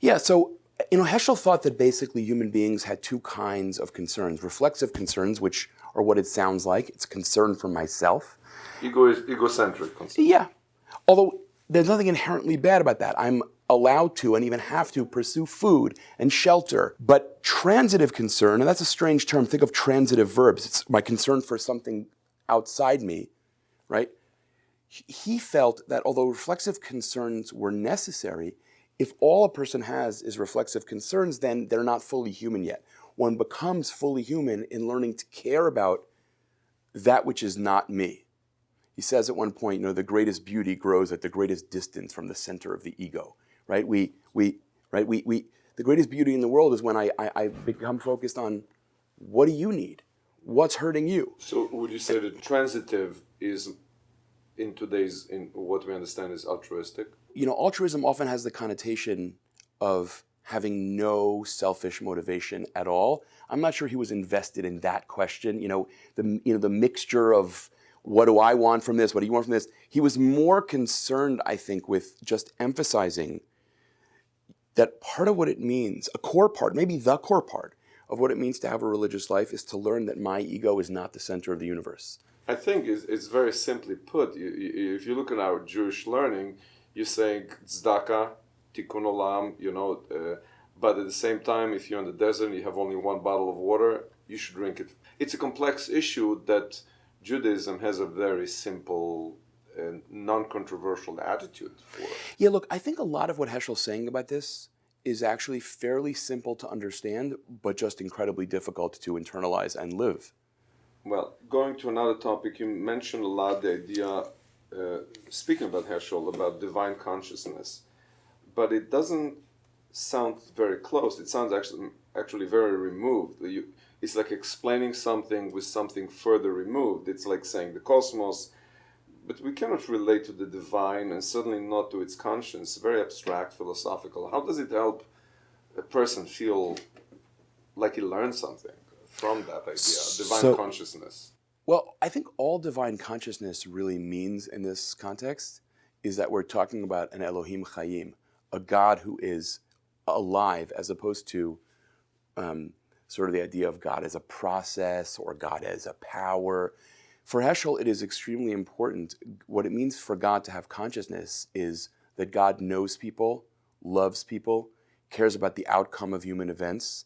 Yeah, so Heschel thought that basically human beings had two kinds of concerns. Reflexive concerns, which are what it sounds like. It's concern for myself. Egocentric concern. Yeah. Although there's nothing inherently bad about that. I'm allowed to and even have to pursue food and shelter. But transitive concern, and that's a strange term. Think of transitive verbs. It's my concern for something outside me, right? He felt that although reflexive concerns were necessary, if all a person has is reflexive concerns, then they're not fully human yet. One becomes fully human in learning to care about that which is not me. He says at one point, the greatest beauty grows at the greatest distance from the center of the ego, right? The greatest beauty in the world is when I become focused on what do you need? What's hurting you? So would you say that transitive is in what we understand is altruistic? Altruism often has the connotation of having no selfish motivation at all. I'm not sure he was invested in that question. The mixture of what do I want from this? What do you want from this? He was more concerned, I think, with just emphasizing that part of what it means, a core part, maybe the core part of what it means to have a religious life is to learn that my ego is not the center of the universe. I think it's very simply put. If you look at our Jewish learning, you're saying tzedakah, tikkun olam, but at the same time, if you're in the desert and you have only one bottle of water, you should drink it. It's a complex issue that Judaism has a very simple and non-controversial attitude for. Yeah, look, I think a lot of what Heschel's saying about this is actually fairly simple to understand, but just incredibly difficult to internalize and live. Well, going to another topic, you mentioned a lot the idea, speaking about Heschel, about divine consciousness, but it doesn't sound very close. It sounds actually very removed. It's like explaining something with something further removed. It's like saying the cosmos, but we cannot relate to the divine and certainly not to its conscience. Very abstract, philosophical. How does it help a person feel like he learned something from that idea, divine consciousness? Well, I think all divine consciousness really means in this context is that we're talking about an Elohim Chayim, a God who is alive, as opposed to sort of the idea of God as a process or God as a power. For Heschel, it is extremely important. What it means for God to have consciousness is that God knows people, loves people, cares about the outcome of human events.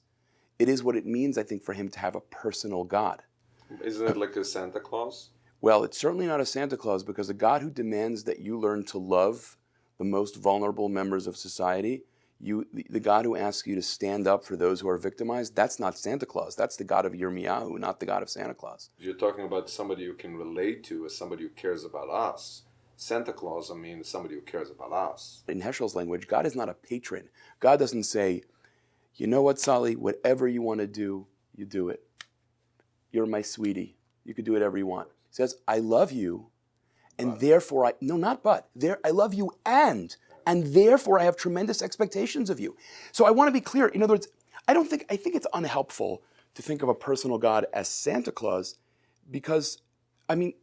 It is what it means, I think, for him to have a personal God. Isn't it like a Santa Claus? Well, it's certainly not a Santa Claus, because a God who demands that you learn to love the most vulnerable members of society, the God who asks you to stand up for those who are victimized, that's not Santa Claus. That's the God of Yirmiyahu, not the God of Santa Claus. You're talking about somebody you can relate to as somebody who cares about us. Santa Claus, I mean, somebody who cares about us. In Heschel's language, God is not a patron. God doesn't say, you know what, Sally, whatever you want to do, you do it. You're my sweetie. You can do whatever you want. He says, I love you, and therefore I love you and therefore I have tremendous expectations of you. So I want to be clear. In other words, I think it's unhelpful to think of a personal God as Santa Claus because, I mean,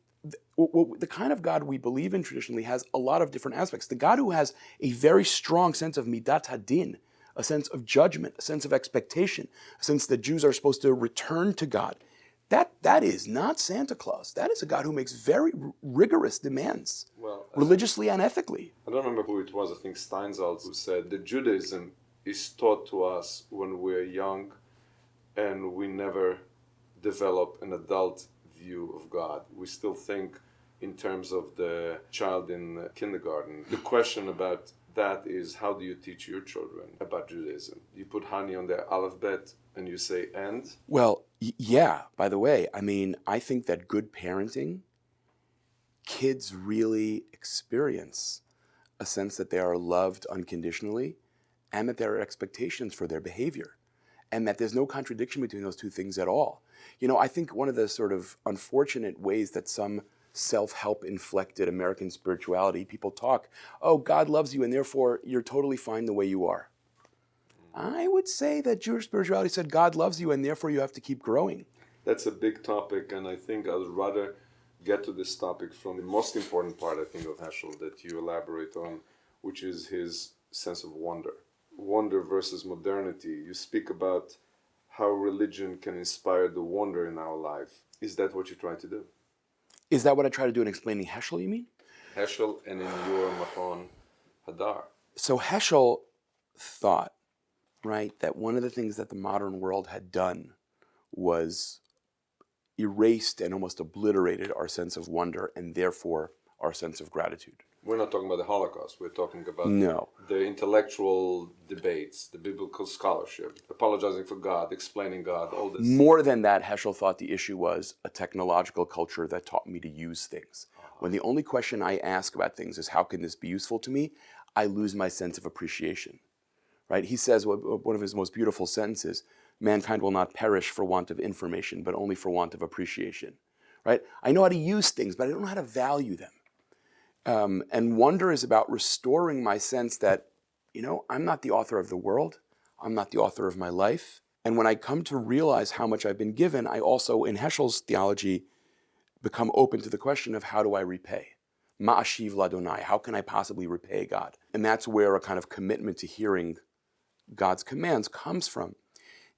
the kind of God we believe in traditionally has a lot of different aspects. The God who has a very strong sense of midat hadin, a sense of judgment, a sense of expectation, a sense that Jews are supposed to return to God, that is not Santa Claus. That is a God who makes very rigorous demands, religiously and ethically. I don't remember who it was, I think Steinsaltz, who said that Judaism is taught to us when we're young and we never develop an adult view of God. We still think in terms of the child in kindergarten. The question about that is, how do you teach your children about Judaism? You put honey on their alphabet and you say, and? Well, yeah, by the way, I mean, I think that good parenting, kids really experience a sense that they are loved unconditionally and that there are expectations for their behavior and that there's no contradiction between those two things at all. You know, I think one of the sort of unfortunate ways that some self-help inflected American spirituality, people talk, oh, God loves you and therefore you're totally fine the way you are. I would say that Jewish spirituality said God loves you and therefore you have to keep growing. That's a big topic, and I think I'd rather get to this topic from the most important part, I think, of Heschel that you elaborate on, which is his sense of wonder. Wonder versus modernity. You speak about how religion can inspire the wonder in our life. Is that what you try to do? Is that what I try to do in explaining Heschel, you mean? Heschel and in your Machon Hadar. So Heschel thought, right, that one of the things that the modern world had done was erased and almost obliterated our sense of wonder and therefore our sense of gratitude. We're not talking about the Holocaust. We're talking about the intellectual debates, the biblical scholarship, apologizing for God, explaining God, all this. More than that, Heschel thought the issue was a technological culture that taught me to use things. When the only question I ask about things is, how can this be useful to me? I lose my sense of appreciation. Right? He says, one of his most beautiful sentences, mankind will not perish for want of information, but only for want of appreciation. Right? I know how to use things, but I don't know how to value them. And wonder is about restoring my sense that, you know, I'm not the author of the world. I'm not the author of my life. And when I come to realize how much I've been given, I also, in Heschel's theology, become open to the question of how do I repay? Ma'ashiv ladonai, how can I possibly repay God? And that's where a kind of commitment to hearing God's commands comes from.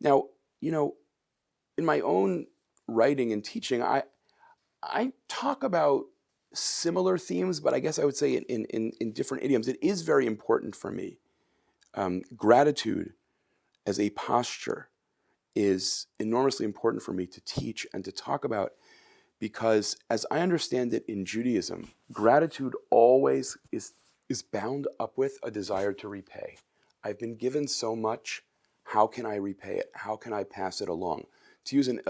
Now, you know, in my own writing and teaching, I talk about similar themes, but I guess I would say in different idioms. It is very important for me. Gratitude as a posture is enormously important for me to teach and to talk about, because as I understand it in Judaism, gratitude always is bound up with a desire to repay. I've been given so much, how can I repay it? How can I pass it along? To use an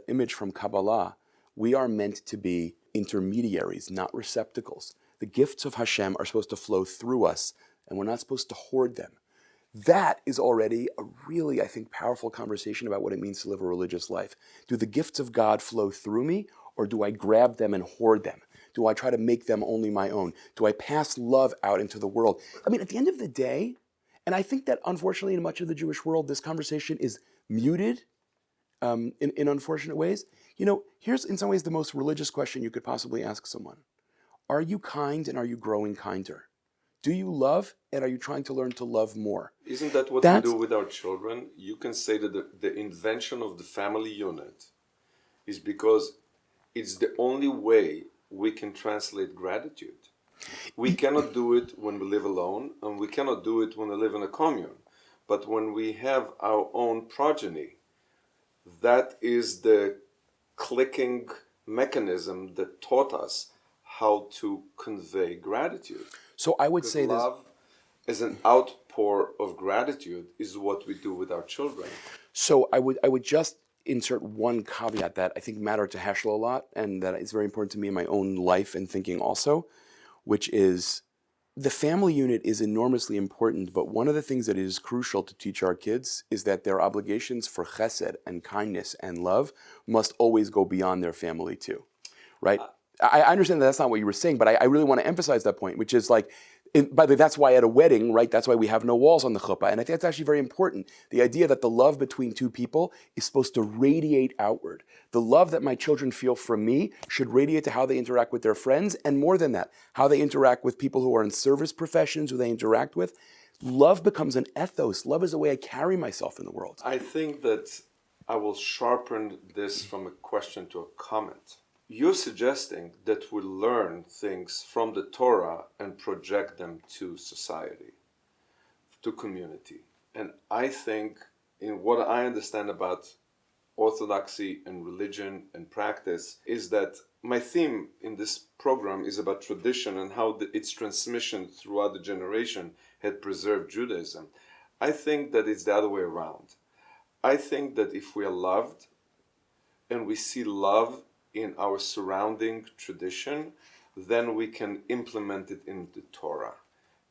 image from Kabbalah, we are meant to be intermediaries, not receptacles. The gifts of Hashem are supposed to flow through us, and we're not supposed to hoard them. That is already a really, I think, powerful conversation about what it means to live a religious life. Do the gifts of God flow through me, or do I grab them and hoard them? Do I try to make them only my own? Do I pass love out into the world? I mean, at the end of the day, and I think that unfortunately in much of the Jewish world, this conversation is muted in unfortunate ways. You know, here's in some ways the most religious question you could possibly ask someone. Are you kind and are you growing kinder? Do you love and are you trying to learn to love more? Isn't that what we do with our children? You can say that the invention of the family unit is because it's the only way we can translate gratitude. We cannot do it when we live alone, and we cannot do it when we live in a commune. But when we have our own progeny, that is the clicking mechanism that taught us how to convey gratitude. So I would say love as an outpour of gratitude is what we do with our children. So I would just insert one caveat that I think mattered to Heschel a lot, and that is very important to me in my own life and thinking also, which is the family unit is enormously important, but one of the things that is crucial to teach our kids is that their obligations for chesed and kindness and love must always go beyond their family too, right? I understand that that's not what you were saying, but I really want to emphasize that point, which is like, by the way, that's why at a wedding, right, that's why we have no walls on the chuppah. And I think that's actually very important. The idea that the love between two people is supposed to radiate outward. The love that my children feel from me should radiate to how they interact with their friends, and more than that, how they interact with people who are in service professions, who they interact with. Love becomes an ethos. Love is the way I carry myself in the world. I think that I will sharpen this from a question to a comment. You're suggesting that we learn things from the Torah and project them to society, to community. And I think, in what I understand about orthodoxy and religion and practice, is that my theme in this program is about tradition and how its transmission throughout the generation had preserved Judaism. I think that it's the other way around. I think that if we are loved and we see love in our surrounding tradition, then we can implement it in the Torah,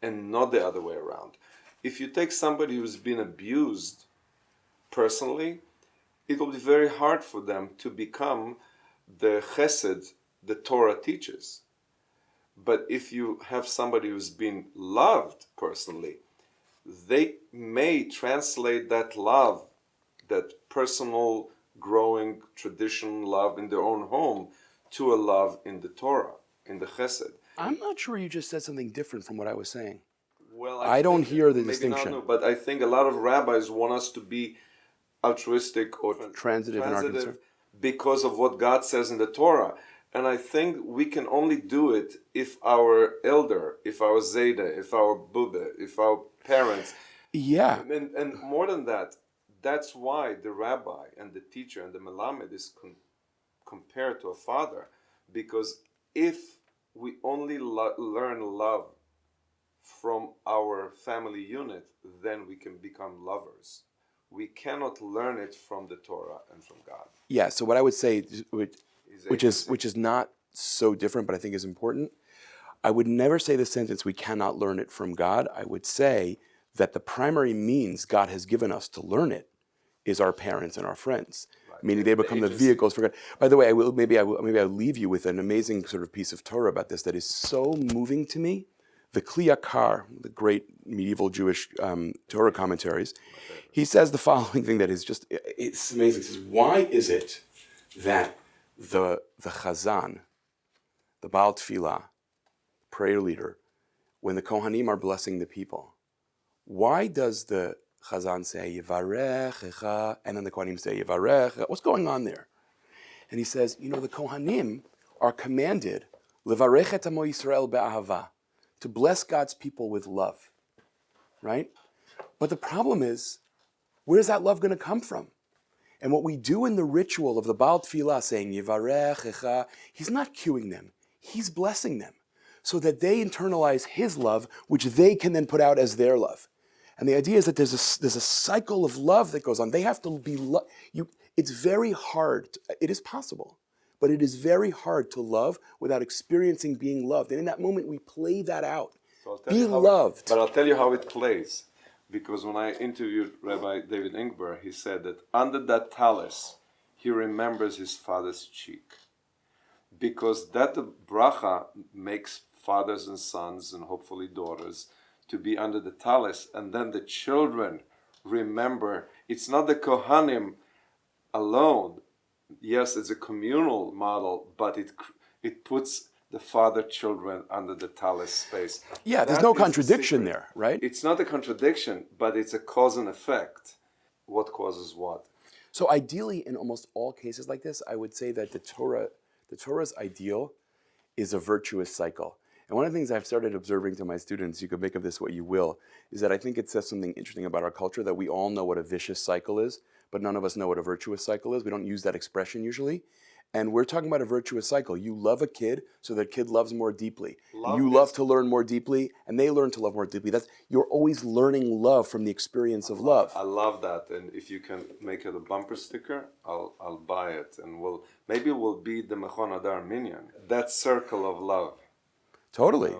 and not the other way around. If you take somebody who's been abused personally, it will be very hard for them to become the chesed the Torah teaches. But if you have somebody who's been loved personally, they may translate that love, that personal growing tradition love in their own home, to a love in the Torah, in the chesed. I'm not sure you just said something different from what I was saying. Well, I don't hear the maybe distinction. Not, no, but I think a lot of rabbis want us to be altruistic or Transitive in our concern. because of what God says in the Torah. And I think we can only do it if our elder, if our zayda, if our bubbe, if our parents. Yeah. And more than that, that's why the rabbi and the teacher and the melamed is compared to a father. Because if we only learn love from our family unit, then we can become lovers. We cannot learn it from the Torah and from God. Yeah, so what I would say, which is not so different, but I think is important, I would never say the sentence, we cannot learn it from God. I would say that the primary means God has given us to learn it is our parents and our friends. Right. Meaning they become the vehicles for God. By the way, I'll leave you with an amazing sort of piece of Torah about this that is so moving to me. The Kli Yakar, the great medieval Jewish Torah commentaries, he says the following thing that is just, it's amazing. He says, why is it that the Chazan, the Baal Tfilah, prayer leader, when the Kohanim are blessing the people, why does the Chazan say, Yivarechecha, and then the Kohanim say, Yivarechecha? What's going on there? And he says, the Kohanim are commanded, Levarech et Amo Yisrael be'ahava, to bless God's people with love, right? But the problem is, where's that love going to come from? And what we do in the ritual of the Baal Tfilah saying, Yivarechecha, he's not cueing them, he's blessing them, so that they internalize his love, which they can then put out as their love. And the idea is that there's a cycle of love that goes on. They have to be it's very hard. It is possible, but it is very hard to love without experiencing being loved. And in that moment, we play that out. So be loved. But I'll tell you how it plays. Because when I interviewed Rabbi David Ingber, he said that under that talus, he remembers his father's cheek. Because that bracha makes fathers and sons, and hopefully daughters, to be under the talus, and then the children remember. It's not the Kohanim alone. Yes, it's a communal model, but it puts the father-children under the talus space. Yeah, there's no contradiction there, right? It's not a contradiction, but it's a cause and effect. What causes what? So ideally, in almost all cases like this, I would say that the Torah's ideal is a virtuous cycle. And one of the things I've started observing to my students, you can make of this what you will, is that I think it says something interesting about our culture, that we all know what a vicious cycle is, but none of us know what a virtuous cycle is. We don't use that expression usually. And we're talking about a virtuous cycle. You love a kid, so that kid loves more deeply. You love to learn more deeply, and they learn to love more deeply. You're always learning love from the experience of love. I love that. And if you can make it a bumper sticker, I'll buy it. And maybe we'll be the Mechon Hadar Minyan. That circle of love. Totally.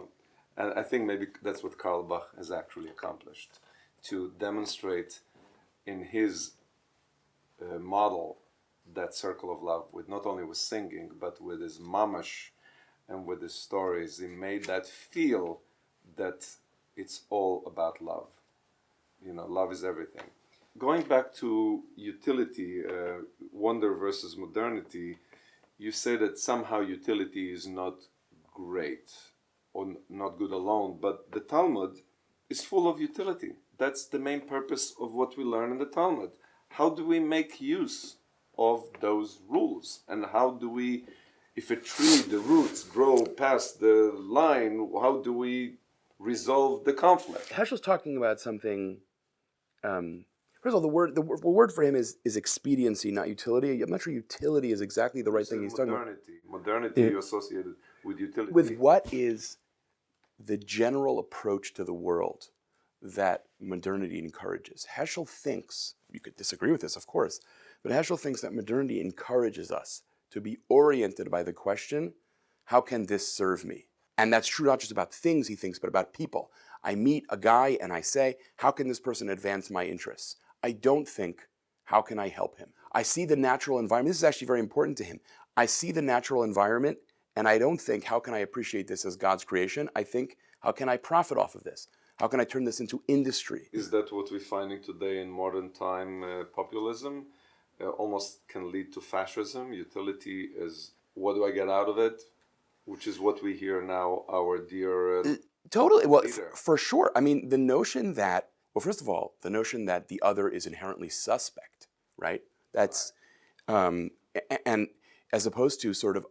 And I think maybe that's what Karl Bach has actually accomplished, to demonstrate in his model that circle of love, with not only with singing, but with his mamash and with his stories. He made that feel that it's all about love. Love is everything. Going back to utility, wonder versus modernity, you say that somehow utility is not great or not good alone, but the Talmud is full of utility. That's the main purpose of what we learn in the Talmud. How do we make use of those rules? And how do we, if a tree, the roots grow past the line, how do we resolve the conflict? Heschel's talking about something. First of all, the word for him is expediency, not utility. I'm not sure utility is exactly the right thing he's talking about. Modernity you associated with utility. With what is the general approach to the world that modernity encourages. Heschel thinks, you could disagree with this, of course, but Heschel thinks that modernity encourages us to be oriented by the question, how can this serve me? And that's true not just about things, he thinks, but about people. I meet a guy and I say, how can this person advance my interests? I don't think, how can I help him? I see the natural environment. This is actually very important to him. I see the natural environment and I don't think, how can I appreciate this as God's creation? I think, how can I profit off of this? How can I turn this into industry? Is that what we're finding today in modern time? Populism almost can lead to fascism. Utility is, what do I get out of it? Which is what we hear now, our dear Totally. Well, leader. For sure. I mean, the notion that, well, first of all, the notion that the other is inherently suspect, right? That's, and as opposed to sort of,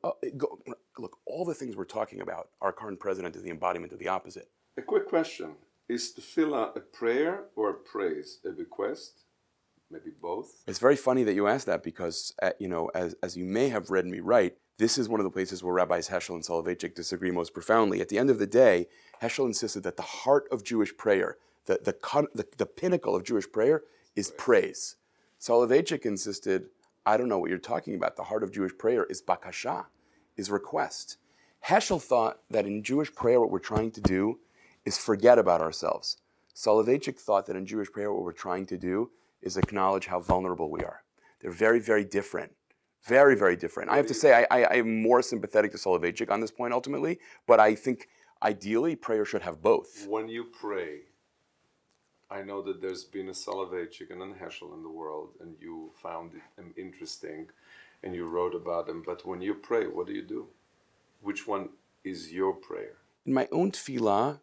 look, all the things we're talking about, our current president is the embodiment of the opposite. A quick question. Is tefillah a prayer or a praise? A bequest? Maybe both? It's very funny that you asked that because, as you may have read me right, this is one of the places where Rabbis Heschel and Soloveitchik disagree most profoundly. At the end of the day, Heschel insisted that the heart of Jewish prayer, the pinnacle of Jewish prayer, is praise. Soloveitchik insisted, I don't know what you're talking about. The heart of Jewish prayer is bakasha, is request. Heschel thought that in Jewish prayer what we're trying to do is forget about ourselves. Soloveitchik thought that in Jewish prayer what we're trying to do is acknowledge how vulnerable we are. They're very, very different. Very, very different. I have to say I am more sympathetic to Soloveitchik on this point ultimately, but I think ideally prayer should have both. When you pray, I know that there's been a Soloveitchik and a Heschel in the world, and you found them interesting, and you wrote about them, but when you pray, what do you do? Which one is your prayer? In my own tefillah,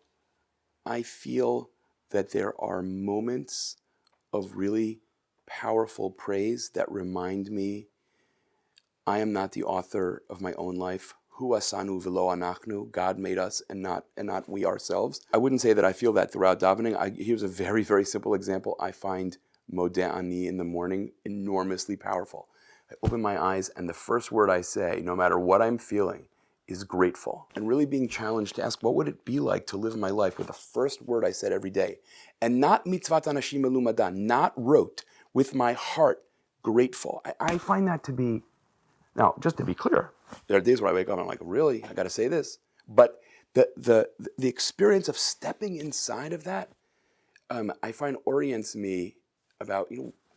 I feel that there are moments of really powerful praise that remind me I am not the author of my own life. Hu asanu v'lo anachnu. God made us and not we ourselves. I wouldn't say that I feel that throughout davening. Here's a very, very simple example. I find Modeh Ani in the morning enormously powerful. I open my eyes and the first word I say, no matter what I'm feeling, is grateful. And really being challenged to ask, what would it be like to live my life with the first word I said every day? And not mitzvat anashim melumadan, not rote, with my heart grateful. I find that to be, now, just to be clear, there are days where I wake up and I'm like, really, I got to say this. But the experience of stepping inside of that, I find orients me about,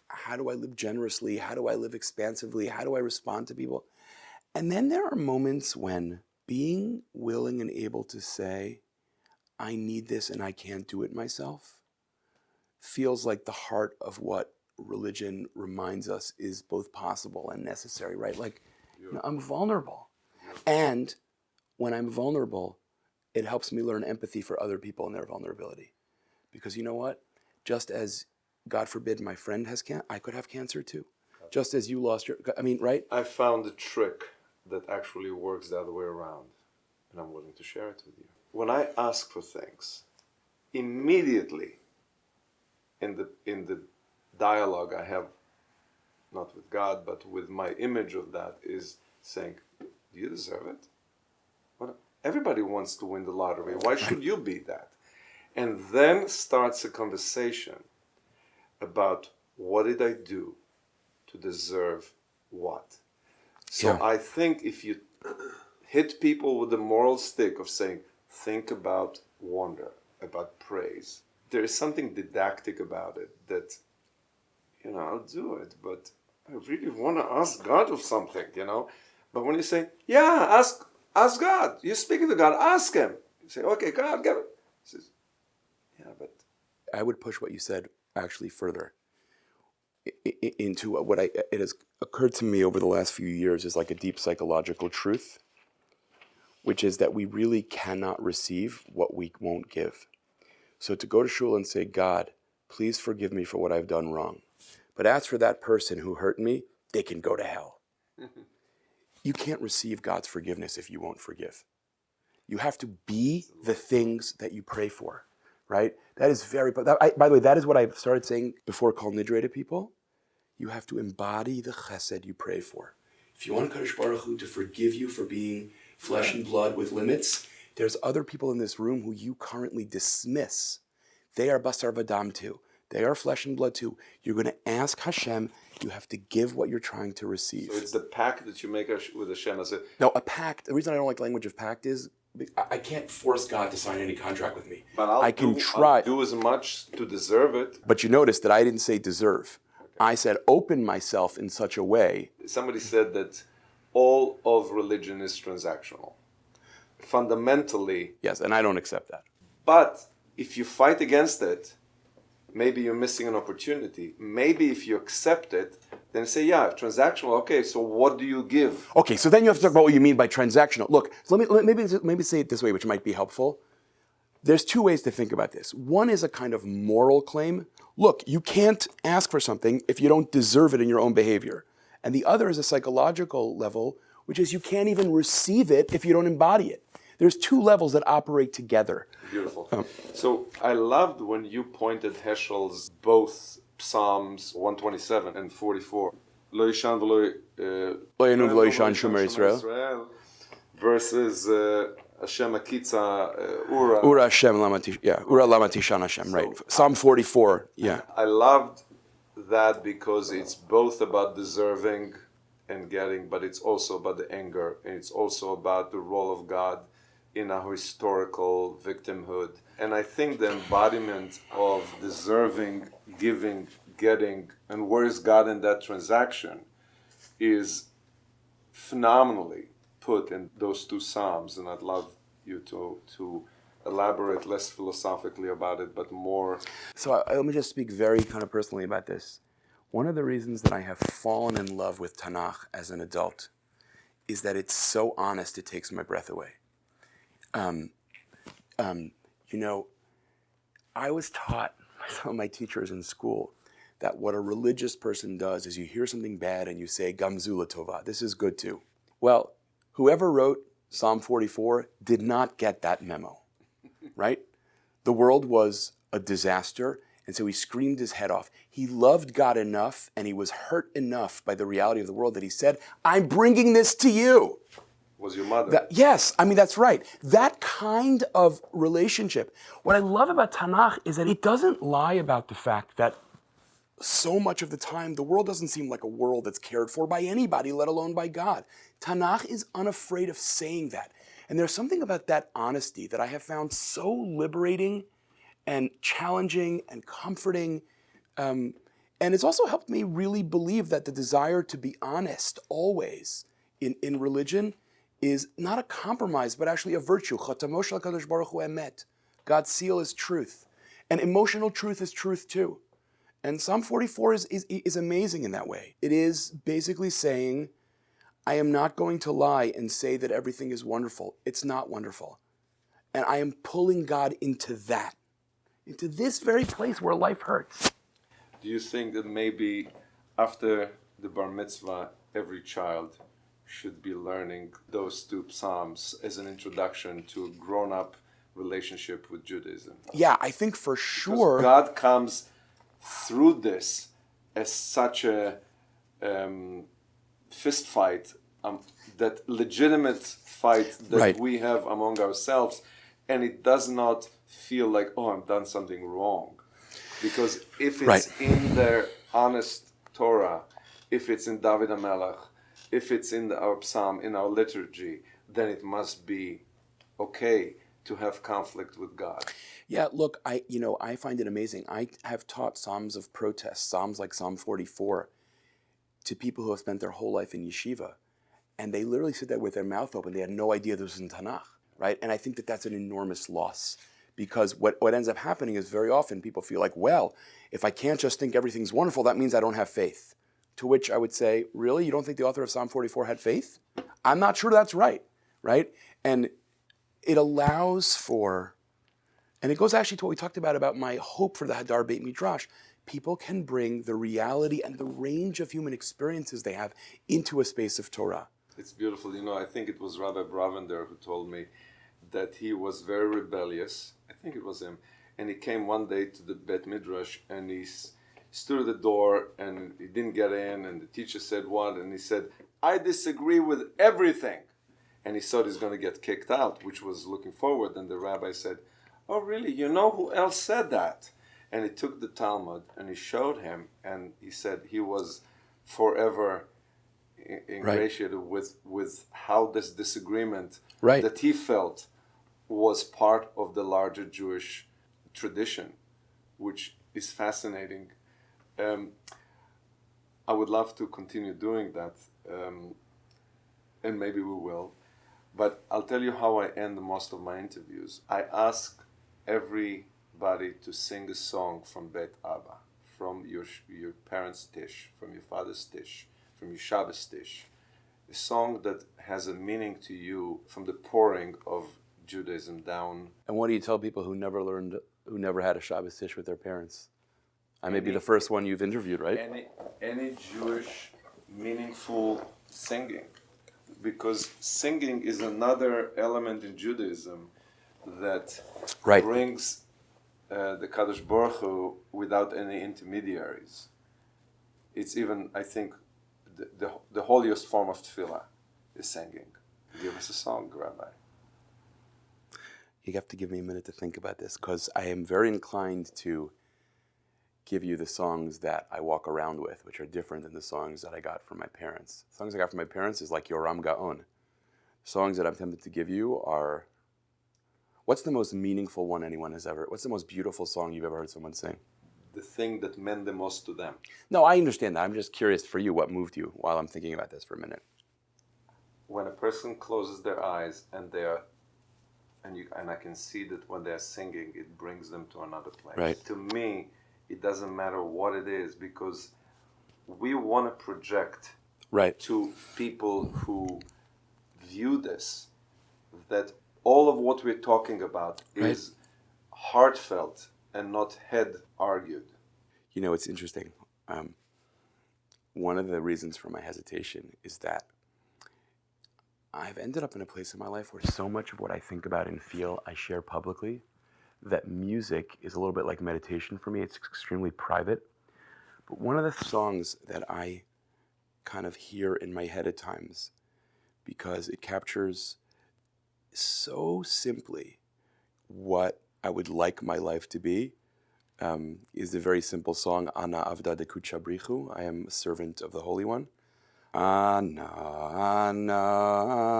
how do I live generously? How do I live expansively? How do I respond to people? And then there are moments when being willing and able to say, I need this and I can't do it myself, feels like the heart of what religion reminds us is both possible and necessary, right? Like, I'm vulnerable. And when I'm vulnerable, it helps me learn empathy for other people and their vulnerability. Because you know what? Just as, God forbid, my friend has cancer, I could have cancer too. Just as you lost your, right? I found a trick that actually works the other way around, and I'm willing to share it with you. When I ask for things, immediately in the dialogue I have, not with God, but with my image of that, is saying, do you deserve it? What? Everybody wants to win the lottery. Why should you be that? And then starts a conversation about what did I do to deserve what? So I think if you hit people with the moral stick of saying, think about wonder, about praise. There is something didactic about it that, I'll do it, but I really want to ask God of something, But when you say, ask God. You're speaking to God, ask Him. You say, okay, God, give it. He says, yeah, but... I would push what you said actually further into what it has occurred to me over the last few years is like a deep psychological truth, which is that we really cannot receive what we won't give. So to go to shul and say, God, please forgive me for what I've done wrong. But as for that person who hurt me, they can go to hell. You can't receive God's forgiveness if you won't forgive. You have to be the things that you pray for, right? That is very, by the way, that is what I've started saying before Kol Nidre to people. You have to embody the chesed you pray for. If you want Kadosh Baruch Hu to forgive you for being flesh and blood with limits, there's other people in this room who you currently dismiss. They are basar v'dam too. They are flesh and blood too. You're going to ask Hashem. You have to give what you're trying to receive. So it's the pact that you make with Hashem. No, a pact. The reason I don't like language of pact is I can't force God to sign any contract with me. But I can try. I'll do as much to deserve it. But you notice that I didn't say deserve. Okay. I said open myself in such a way. Somebody said that all of religion is transactional. Fundamentally. Yes, and I don't accept that. But if you fight against it, maybe you're missing an opportunity. Maybe if you accept it, then say, transactional. Okay, so what do you give? Okay, so then you have to talk about what you mean by transactional. Look, so maybe say it this way, which might be helpful. There's two ways to think about this. One is a kind of moral claim. Look, you can't ask for something if you don't deserve it in your own behavior. And the other is a psychological level, which is you can't even receive it if you don't embody it. There's two levels that operate together. Beautiful. So I loved when you pointed Heschel's both Psalms 127 and 44. Lo yishan v'lo yishan shomer Yisrael. Versus Hashem Akitza Ura. Ura Hashem Lamati. Yeah, Ura Lamatishan Hashem. Right. Psalm 44. Yeah. I loved that because it's both about deserving and getting, but it's also about the anger, and it's also about the role of God in our historical victimhood. And I think the embodiment of deserving, giving, getting, and where is God in that transaction is phenomenally put in those two Psalms. And I'd love you to elaborate less philosophically about it, but more. So let me just speak very kind of personally about this. One of the reasons that I have fallen in love with Tanakh as an adult is that it's so honest, it takes my breath away. I was taught by some of my teachers in school that what a religious person does is you hear something bad and you say, Gamzula Tova, this is good too. Well, whoever wrote Psalm 44 did not get that memo, right? The world was a disaster, and so he screamed his head off. He loved God enough, and he was hurt enough by the reality of the world that he said, I'm bringing this to you. Was your mother? Yes, that's right. That kind of relationship. What I love about Tanakh is that it doesn't lie about the fact that so much of the time the world doesn't seem like a world that's cared for by anybody, let alone by God. Tanakh is unafraid of saying that. And there's something about that honesty that I have found so liberating and challenging and comforting. And it's also helped me really believe that the desire to be honest always in religion is not a compromise, but actually a virtue. Chatamosh HaKadosh Baruch Hu emet. God's seal is truth. And emotional truth is truth too. And Psalm 44 is amazing in that way. It is basically saying, I am not going to lie and say that everything is wonderful. It's not wonderful. And I am pulling God into that, into this very place where life hurts. Do you think that maybe after the bar mitzvah, every child should be learning those two Psalms as an introduction to a grown-up relationship with Judaism? Yeah, I think for sure. Because God comes through this as such a fist fight, that legitimate fight that we have among ourselves, and it does not feel like, I've done something wrong. Because if it's in their honest Torah, if it's in David HaMelech, if it's in our psalm, in our liturgy, then it must be okay. to have conflict with God. Yeah, look, I find it amazing. I have taught Psalms of protest, Psalms like Psalm 44, to people who have spent their whole life in yeshiva. And they literally sit there with their mouth open. They had no idea this was in Tanakh, right? And I think that that's an enormous loss. Because what ends up happening is very often people feel like, well, if I can't just think everything's wonderful, that means I don't have faith. To which I would say, really? You don't think the author of Psalm 44 had faith? I'm not sure that's right? And it allows for, and it goes actually to what we talked about my hope for the Hadar Beit Midrash. People can bring the reality and the range of human experiences they have into a space of Torah. It's beautiful. I think it was Rabbi Bravender who told me that he was very rebellious. I think it was him. And he came one day to the Beit Midrash and he stood at the door and he didn't get in, and the teacher said what? And he said, I disagree with everything. And he thought he's going to get kicked out, which was looking forward. And the rabbi said, oh, really? You know who else said that? And he took the Talmud and he showed him, and he said he was forever ingratiated with how this disagreement that he felt was part of the larger Jewish tradition, which is fascinating. I would love to continue doing that, and maybe we will. But I'll tell you how I end most of my interviews. I ask everybody to sing a song from Beit Abba, from your parents' tish, from your father's tish, from your Shabbos tish. A song that has a meaning to you from the pouring of Judaism down. And what do you tell people who never had a Shabbos tish with their parents? I may be the first one you've interviewed, right? Any Jewish meaningful singing. Because singing is another element in Judaism that brings the Kadosh Baruch Hu without any intermediaries. It's even, I think, the holiest form of tefillah is singing. Give us a song, Rabbi. You have to give me a minute to think about this, because I am very inclined to give you the songs that I walk around with, which are different than the songs that I got from my parents. The songs I got from my parents is like Yoram Gaon. Songs that I'm tempted to give you are, what's the most meaningful one anyone has ever, what's the most beautiful song you've ever heard someone sing? The thing that meant the most to them. No, I understand that. I'm just curious for you, what moved you while I'm thinking about this for a minute. When a person closes their eyes and I can see that when they're singing, it brings them to another place. Right. To me, it doesn't matter what it is, because we want to project to people who view this that all of what we're talking about is heartfelt and not head argued. It's interesting. One of the reasons for my hesitation is that I've ended up in a place in my life where so much of what I think about and feel I share publicly, that music is a little bit like meditation for me. It's extremely private. But one of the songs that I kind of hear in my head at times, because it captures so simply what I would like my life to be, is the very simple song, Ana Avda de Kuchabrichu, I am a servant of the Holy One. Ana, Ana,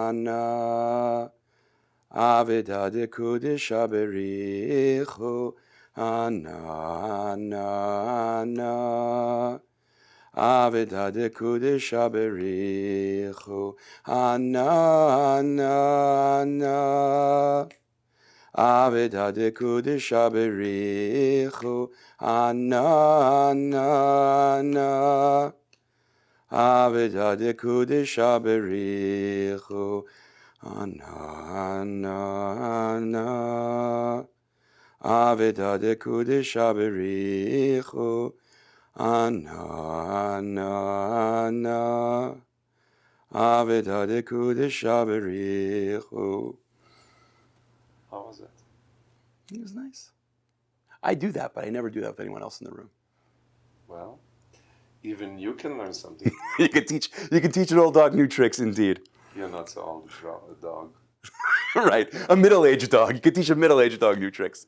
Ana, Avda de Kudesha Berichu, Ana, Ana, Ana, Avda de Kudesha Berichu, Ana, Ana, Ana, Avda de Kudesha Berichu, Ana, Ana, Ana, Avda de Kudesha Berichu, Ana, Ana, Ana, Avda de Kudesha Berichu, Ana, Ana, Ana, Avda de Kudesha Berichu. How was it? It was nice. I do that, but I never do that with anyone else in the room. Well, even you can learn something. You can teach an old dog new tricks, indeed. You're not so old a dog. Right, a middle-aged dog. You could teach a middle-aged dog new tricks.